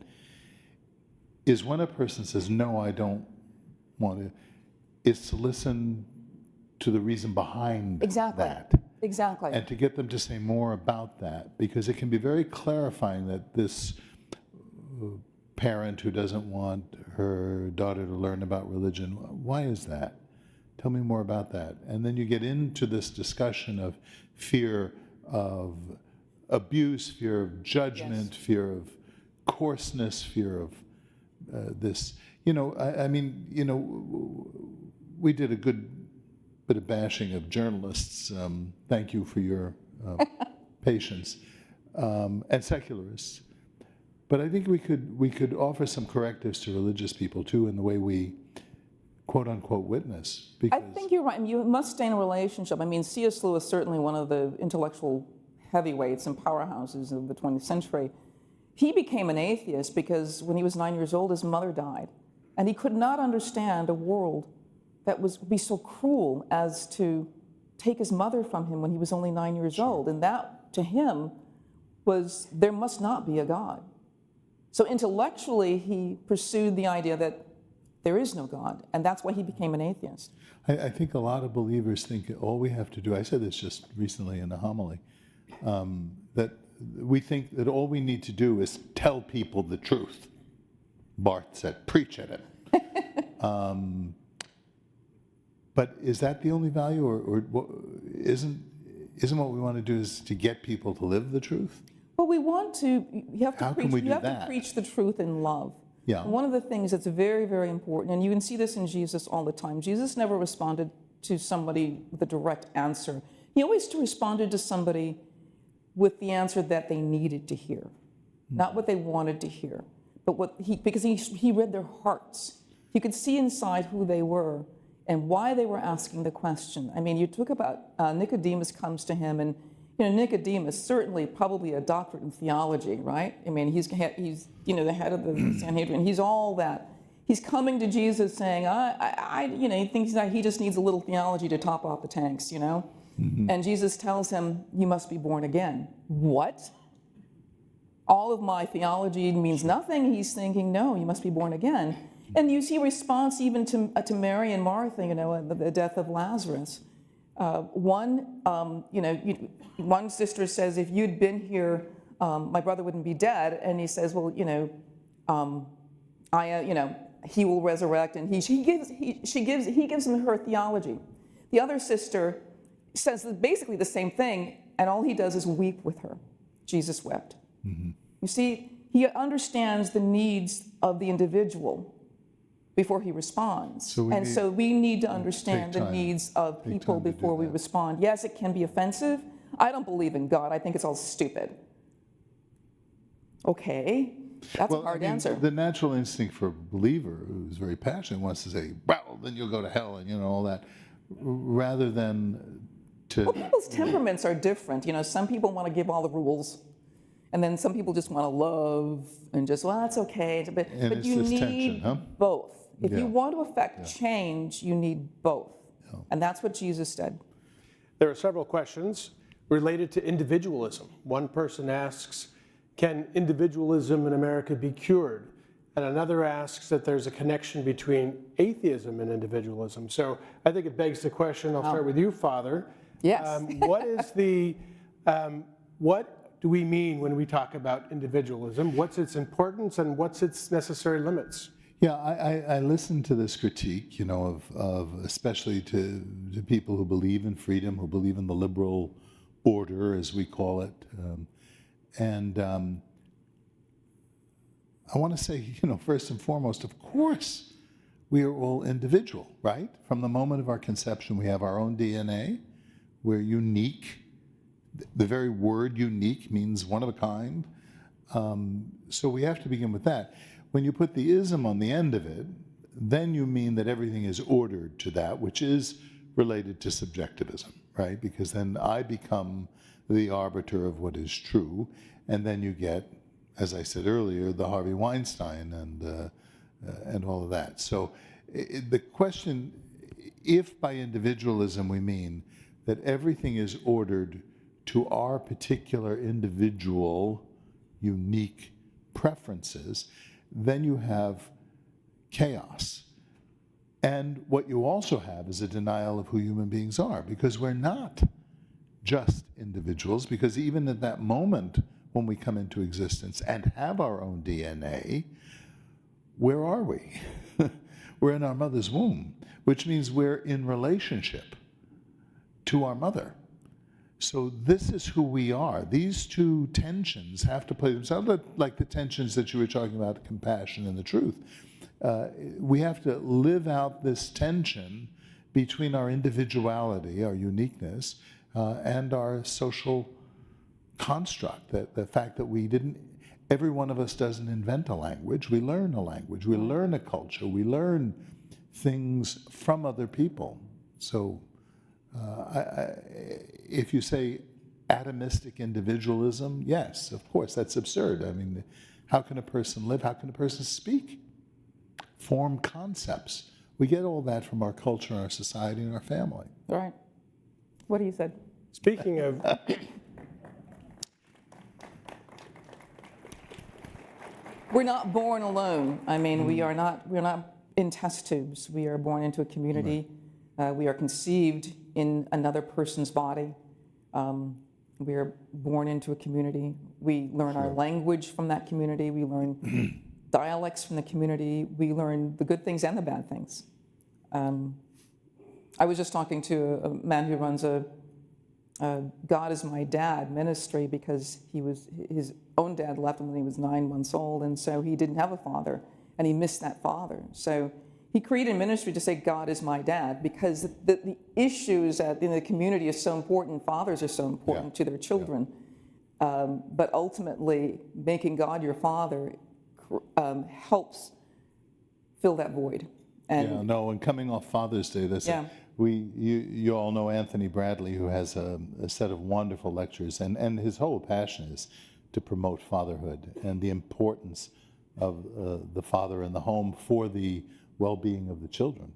is when a person says, no, I don't want to, is to listen to the reason behind that. Exactly. And to get them to say more about that, because it can be very clarifying that this parent who doesn't want her daughter to learn about religion, why is that? Tell me more about that. And then you get into this discussion of fear of abuse, fear of judgment, fear of coarseness, fear of this. You know, I mean, you know, we did a good bit of bashing of journalists. Thank you for your patience. And secularists. But I think we could offer some correctives to religious people too in the way we quote unquote witness. I think you're right. I mean, you must stay in a relationship. I mean, C.S. Lewis is certainly one of the intellectual heavyweights and powerhouses of the 20th century. He became an atheist because when he was 9 years old, his mother died. And he could not understand a world that would be so cruel as to take his mother from him when he was only 9 years old. And that, to him, was there must not be a God. So intellectually, he pursued the idea that there is no God, and that's why he became an atheist. I think a lot of believers think all we have to do, I said this just recently in a homily, that we think that all we need to do is tell people the truth. Barth said, preach at it. But is that the only value, or isn't what we want to do is to get people to live the truth? Well, we want to, you have to How preach, can we do you have that? to preach the truth in love. Yeah. One of the things that's very, very important, and you can see this in Jesus all the time, Jesus never responded to somebody with a direct answer. He always responded to somebody with the answer that they needed to hear. not what they wanted to hear, but because he read their hearts. He could see inside who they were and why they were asking the question. I mean, you talk about Nicodemus comes to him, and Nicodemus, certainly probably a doctorate in theology, right? I mean, he's the head of the Sanhedrin. He's all that. He's coming to Jesus saying, he thinks that he just needs a little theology to top off the tanks, And Jesus tells him, you must be born again. What? All of my theology means nothing. He's thinking, no, you must be born again. And you see response even to Mary and Martha, the death of Lazarus. One sister says, if you'd been here, my brother wouldn't be dead. And he says, well, he will resurrect, and he gives him her theology. The other sister says basically the same thing, and all he does is weep with her. Jesus wept. Mm-hmm. You see, he understands the needs of the individual before he responds. So we need to understand the needs of people before we respond. Yes, it can be offensive. I don't believe in God. I think it's all stupid. Okay, that's a hard answer. The natural instinct for a believer who's very passionate wants to say, well, then you'll go to hell and all that, rather than to... Well, people's temperaments are different. Some people want to give all the rules. And then some people just want to love and just, well, that's okay. But you need tension, both. If you want to affect change, you need both. Yeah. And that's what Jesus said. There are several questions related to individualism. One person asks, can individualism in America be cured? And another asks that there's a connection between atheism and individualism. So I think it begs the question, I'll start with you, Father. Yes. What do we mean when we talk about individualism? What's its importance and what's its necessary limits? Yeah, I listen to this critique, of especially to people who believe in freedom, who believe in the liberal order, as we call it. I want to say, first and foremost, of course, we are all individual, right? From the moment of our conception, we have our own DNA. We're unique. The very word unique means one of a kind. So we have to begin with that. When you put the ism on the end of it, then you mean that everything is ordered to that, which is related to subjectivism, right? Because then I become the arbiter of what is true, and then you get, as I said earlier, the Harvey Weinstein and all of that. So the question, if by individualism we mean that everything is ordered to our particular individual, unique preferences, then you have chaos. And what you also have is a denial of who human beings are, because we're not just individuals, because even at that moment when we come into existence and have our own DNA, where are we? We're in our mother's womb, which means we're in relationship to our mother. So this is who we are. These two tensions have to play themselves like the tensions that you were talking about, compassion and the truth. We have to live out this tension between our individuality, our uniqueness, and our social construct. The fact that every one of us doesn't invent a language. We learn a language. We learn a culture. We learn things from other people. So if you say atomistic individualism, yes, of course, that's absurd. I mean, how can a person live? How can a person speak? Form concepts. We get all that from our culture, our society, and our family. All right. What you said? Speaking of... We're not born alone. I mean, we're not in test tubes. We are born into a community. Right. We are conceived in another person's body. We are born into a community. We learn our language from that community. We learn dialects from the community. We learn the good things and the bad things. I was just talking to a man who runs a God is My Dad ministry, because his own dad left him when he was 9 months old, and so he didn't have a father, and he missed that father. So he created a ministry to say, God is my dad, because the issues in the community are so important. Fathers are so important to their children. But ultimately, making God your father helps fill that void. And Yeah, no, and coming off Father's Day, you all know Anthony Bradley, who has a set of wonderful lectures, and his whole passion is to promote fatherhood and the importance of the father in the home for the well-being of the children.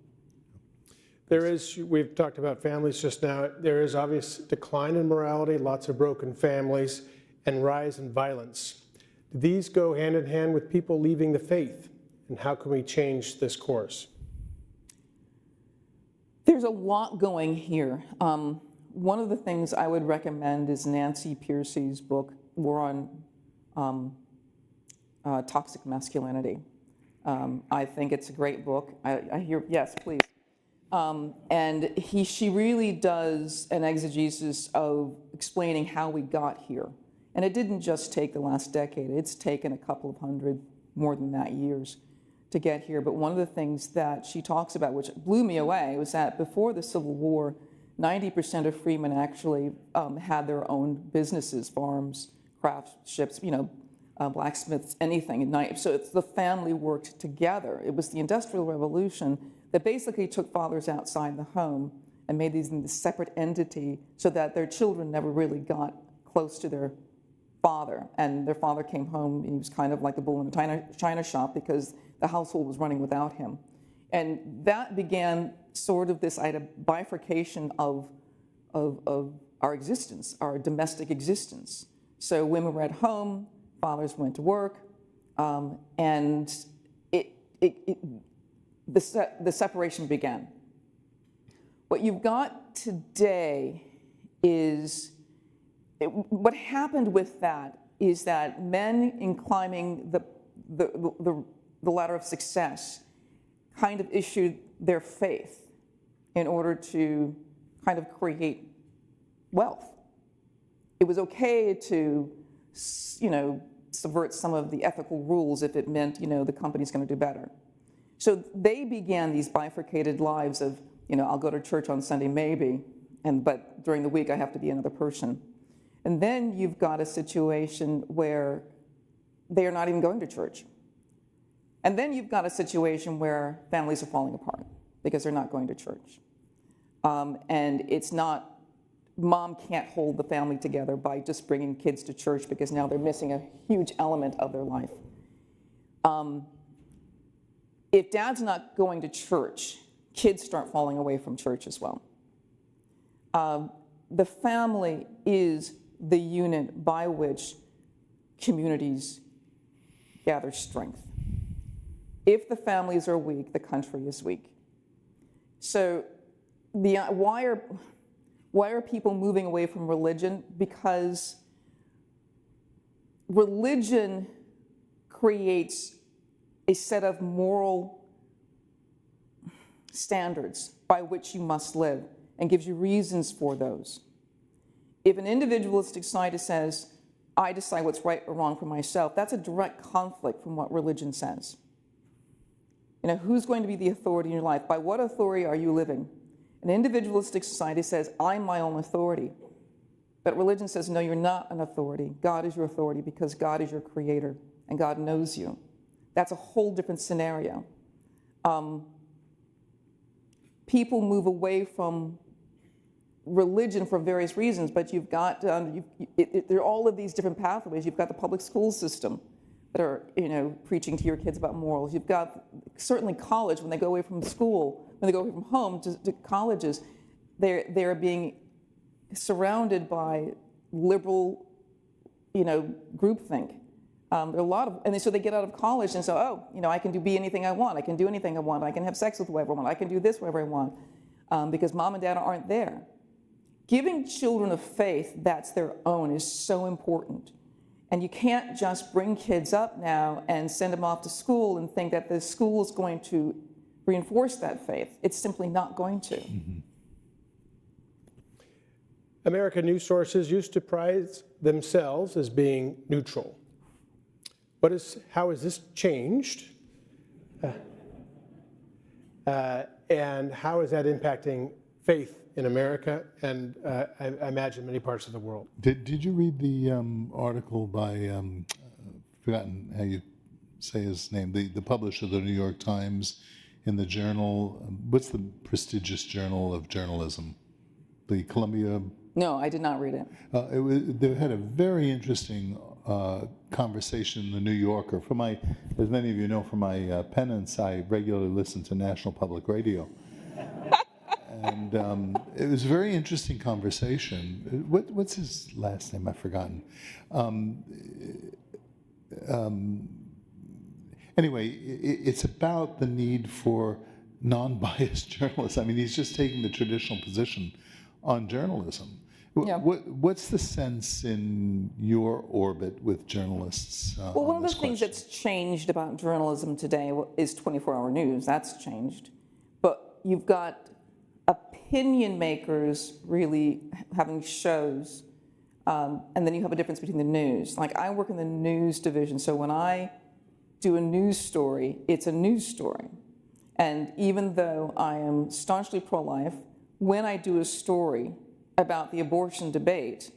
We've talked about families just now, there is obvious decline in morality, lots of broken families, and rise in violence. Do these go hand in hand with people leaving the faith? And how can we change this course? There's a lot going here. One of the things I would recommend is Nancy Pearcey's book, War on Toxic Masculinity. I think it's a great book. I hear, yes, please. And she really does an exegesis of explaining how we got here. And it didn't just take the last decade. It's taken a couple of hundred, more than that, years to get here. But one of the things that she talks about, which blew me away, was that before the Civil War, 90% of freemen actually had their own businesses, farms, craftships, blacksmiths, anything. So the family worked together. It was the Industrial Revolution that basically took fathers outside the home and made these into separate entity so that their children never really got close to their father. And their father came home and he was kind of like the bull in a china shop because the household was running without him. And that began sort of this bifurcation of our existence, our domestic existence. So women were at home, fathers went to work, and the separation began. What you've got today is, what happened with that is that men in climbing the ladder of success kind of issued their faith in order to kind of create wealth. It was okay to, subvert some of the ethical rules if it meant, the company's going to do better. So they began these bifurcated lives of, I'll go to church on Sunday maybe, but during the week I have to be another person. And then you've got a situation where they are not even going to church. And then you've got a situation where families are falling apart because they're not going to church. And it's not, mom can't hold the family together by just bringing kids to church because now they're missing a huge element of their life. If dad's not going to church, kids start falling away from church as well. The family is the unit by which communities gather strength. If the families are weak, the country is weak. So why are people moving away from religion? Because religion creates a set of moral standards by which you must live and gives you reasons for those. If an individualistic side says, I decide what's right or wrong for myself, that's a direct conflict from what religion says. Who's going to be the authority in your life? By what authority are you living? An individualistic society says, I'm my own authority. But religion says, no, you're not an authority. God is your authority because God is your creator and God knows you. That's a whole different scenario. People move away from religion for various reasons, but you've got, there are all of these different pathways. You've got the public school system that are, preaching to your kids about morals. You've got certainly college, when they go away from school, when they go away from home to colleges, they're being surrounded by liberal, groupthink. There are a lot of, and so they get out of college and say, I can be anything I want. I can do anything I want. I can have sex with whoever I want. I can do this wherever I want, because mom and dad aren't there. Giving children a faith that's their own is so important. And you can't just bring kids up now and send them off to school and think that the school is going to reinforce that faith. It's simply not going to. Mm-hmm. American news sources used to prize themselves as being neutral. How has this changed? And how is that impacting faith in America and I imagine many parts of the world. Did you read the article by, forgotten how you say his name, the publisher of the New York Times in the journal, what's the prestigious journal of journalism? The Columbia? No, I did not read it. They had a very interesting conversation in the New Yorker. As many of you know, for my penance, I regularly listen to National Public Radio. And it was a very interesting conversation. What's his last name? I've forgotten. Anyway, it's about the need for non-biased journalists. I mean, he's just taking the traditional position on journalism. Yeah. What's the sense in your orbit with journalists? Well, one of the things that's changed about journalism today is 24-hour news. That's changed. But you've got opinion makers really having shows, and then you have a difference between the news. Like, I work in the news division, so when I do a news story, it's a news story. And even though I am staunchly pro-life, when I do a story about the abortion debate,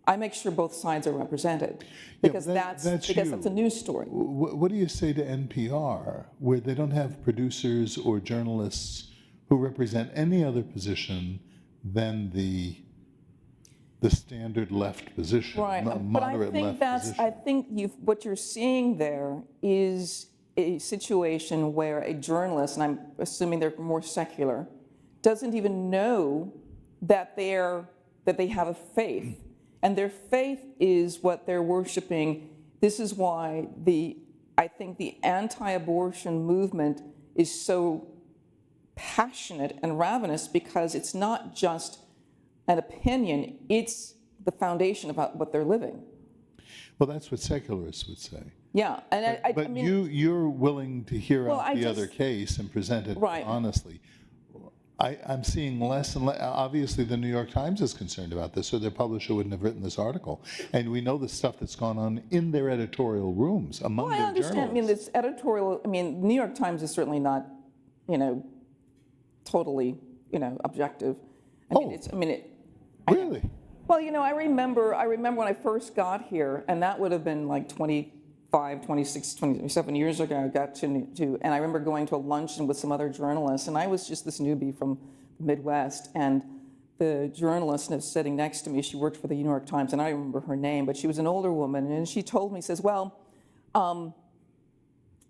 I make sure both sides are represented, because that's a news story. What do you say to NPR, where they don't have producers or journalists who represent any other position than the standard left position, right? Moderate left position? I think what you're seeing there is a situation where a journalist, and I'm assuming they're more secular, doesn't even know that they have a faith, and their faith is what they're worshiping. This is why I think the anti-abortion movement is so passionate and ravenous, because it's not just an opinion, it's the foundation about what they're living. Well, that's what secularists would say. Yeah, and I mean, you're willing to hear out the other case and present it honestly. I'm seeing less and less. Obviously, the New York Times is concerned about this, or their publisher wouldn't have written this article. And we know the stuff that's gone on in their editorial rooms among their journalists. I mean, this editorial. I mean, New York Times is certainly not, totally, objective. Really? Well, I remember when I first got here, and that would have been like 25, 26, 27 years ago. I got and I remember going to a luncheon with some other journalists, and I was just this newbie from the Midwest, and the journalist was sitting next to me. She worked for the New York Times, and I don't remember her name, but she was an older woman, and she told me, says, well,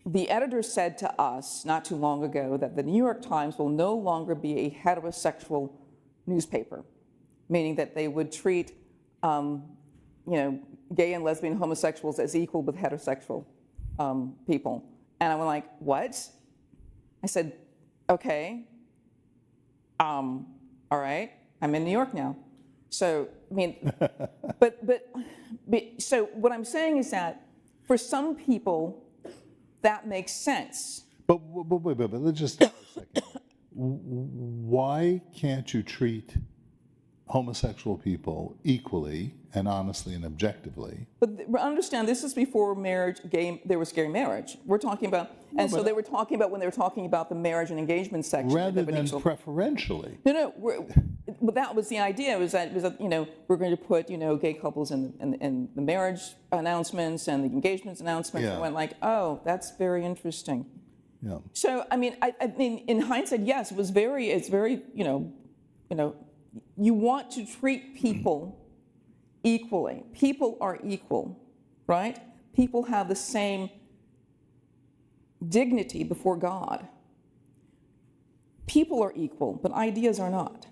the editor said to us not too long ago that the New York Times will no longer be a heterosexual newspaper, meaning that they would treat, gay and lesbian homosexuals as equal with heterosexual people. And I went like, what? I said, okay, all right, I'm in New York now. So, I mean, so what I'm saying is that for some people, that makes sense. But let's just stop a second. Why can't you treat homosexual people equally and honestly and objectively? But understand, this is before marriage, there was gay marriage. We're talking about, and so they were talking about when they were talking about the marriage and engagement section. Rather than preferentially. No, but that was the idea. Was that we're going to put gay couples in the marriage announcements and the engagements announcements. Yeah. I went like, oh, that's very interesting. Yeah. So I mean, in hindsight, yes, it's very you want to treat people equally. People are equal, right? People have the same dignity before God. People are equal, but ideas are not.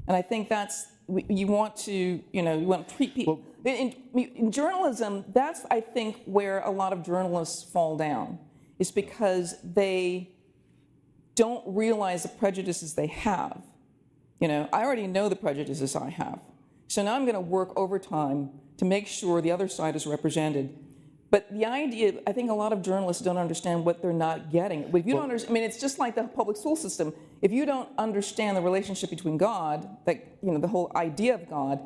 And I think you want to treat people. Well, in journalism, that's, I think, where a lot of journalists fall down, is because they don't realize the prejudices they have. I already know the prejudices I have. So now I'm going to work overtime to make sure the other side is represented. But the idea, I think a lot of journalists don't understand what they're not getting. If you don't understand, it's just like the public school system. If you don't understand the relationship between God, the whole idea of God,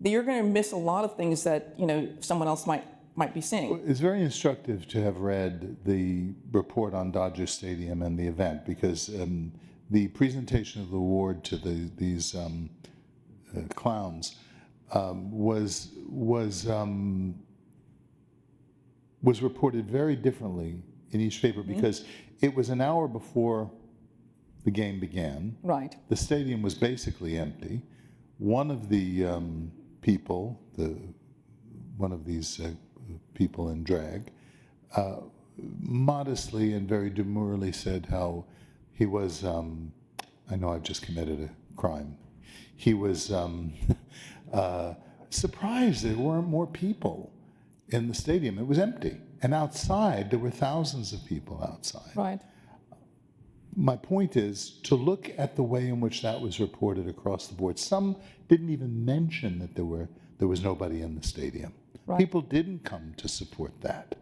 then you're going to miss a lot of things that, someone else might be seeing. It's very instructive to have read the report on Dodger Stadium and the event, because the presentation of the award to these clowns was reported very differently in each paper because it was an hour before the game began. Right. The stadium was basically empty. One of the people, one of these people in drag, modestly and very demurely said how he was, I know I've just committed a crime. He was surprised there weren't more people in the stadium. It was empty. And outside, there were thousands of people outside. Right. My point is to look at the way in which that was reported across the board. Some didn't even mention that there was nobody in the stadium. Right. People didn't come to support that.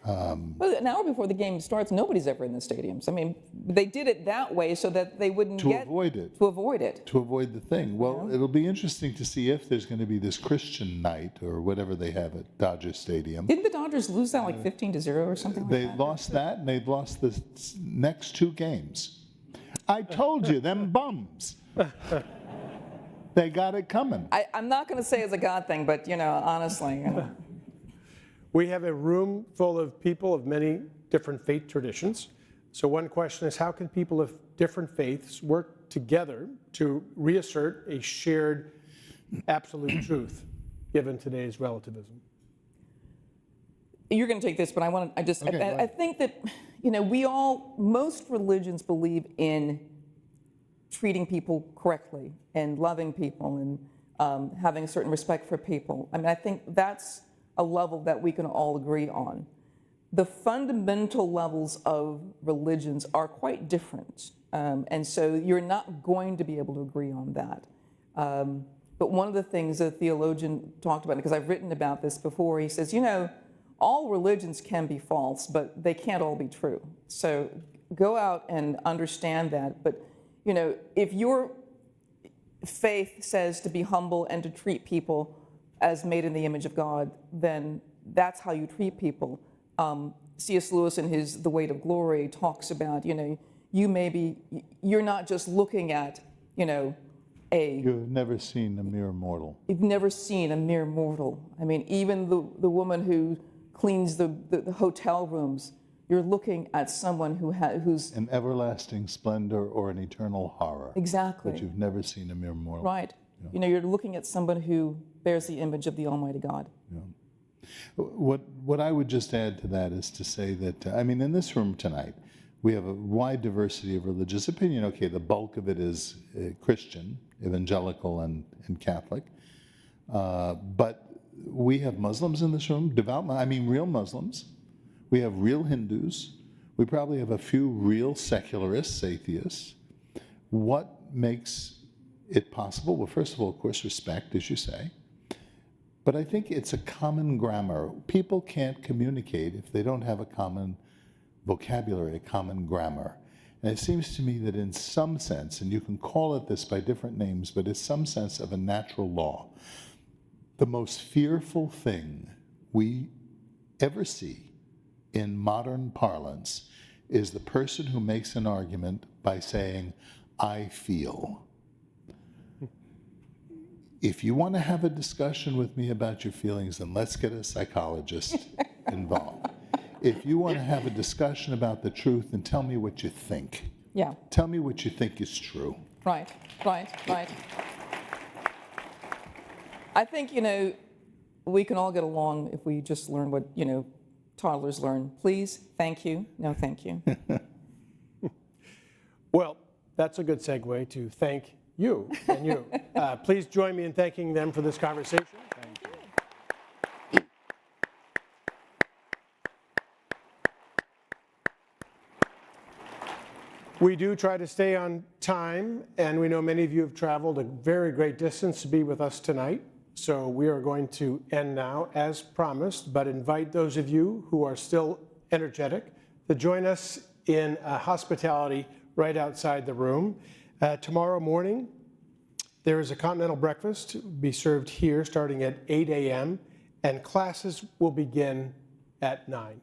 Well, an hour before the game starts, nobody's ever in the stadiums. I mean, they did it that way so that they wouldn't To avoid it. To avoid it. To avoid the thing. Well, it'll be interesting to see if there's going to be this Christian night or whatever they have at Dodger Stadium. Didn't the Dodgers lose that like 15-0 or something like They that? lost that, and they've lost the next two games. I told you, them bums. They got it coming. I'm not going to say it's a God thing, but, honestly. We have a room full of people of many different faith traditions. So one question is, how can people of different faiths work together to reassert a shared absolute truth given today's relativism? You're going to take this, but I think that, most religions believe in treating people correctly and loving people and having a certain respect for people. I mean, I think that's a level that we can all agree on. The fundamental levels of religions are quite different, and so you're not going to be able to agree on that. But one of the things a theologian talked about, because I've written about this before, he says, all religions can be false, but they can't all be true. So go out and understand that. But, if your faith says to be humble and to treat people as made in the image of God, then that's how you treat people. C.S. Lewis in his The Weight of Glory talks about, you're not just looking at, You've never seen a mere mortal. You've never seen a mere mortal. I mean, even the woman who cleans the hotel rooms, you're looking at someone who's an everlasting splendor or an eternal horror. Exactly. But you've never seen a mere mortal. Right. Yeah. You're looking at someone who bears the image of the Almighty God. Yeah. What I would just add to that is to say that, in this room tonight, we have a wide diversity of religious opinion. Okay, the bulk of it is Christian, evangelical, and Catholic. But we have Muslims in this room, real Muslims. We have real Hindus. We probably have a few real secularists, atheists. What makes it possible? Well, first of all, of course, respect, as you say. But I think it's a common grammar. People can't communicate if they don't have a common vocabulary, a common grammar. And it seems to me that in some sense, and you can call it this by different names, but it's some sense of a natural law. The most fearful thing we ever see in modern parlance is the person who makes an argument by saying, I feel. If you want to have a discussion with me about your feelings, then let's get a psychologist involved. If you want to have a discussion about the truth, then tell me what you think. Yeah. Tell me what you think is true. Right. I think, we can all get along if we just learn what, toddlers learn. Please, thank you. No, thank you. Well, that's a good segue to thank you and you. Please join me in thanking them for this conversation. Thank you. We do try to stay on time, and we know many of you have traveled a very great distance to be with us tonight. So we are going to end now as promised, but invite those of you who are still energetic to join us in hospitality right outside the room. Tomorrow morning, there is a continental breakfast to be served here starting at 8 a.m., and classes will begin at 9.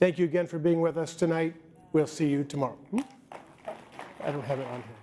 Thank you again for being with us tonight. We'll see you tomorrow. I don't have it on here.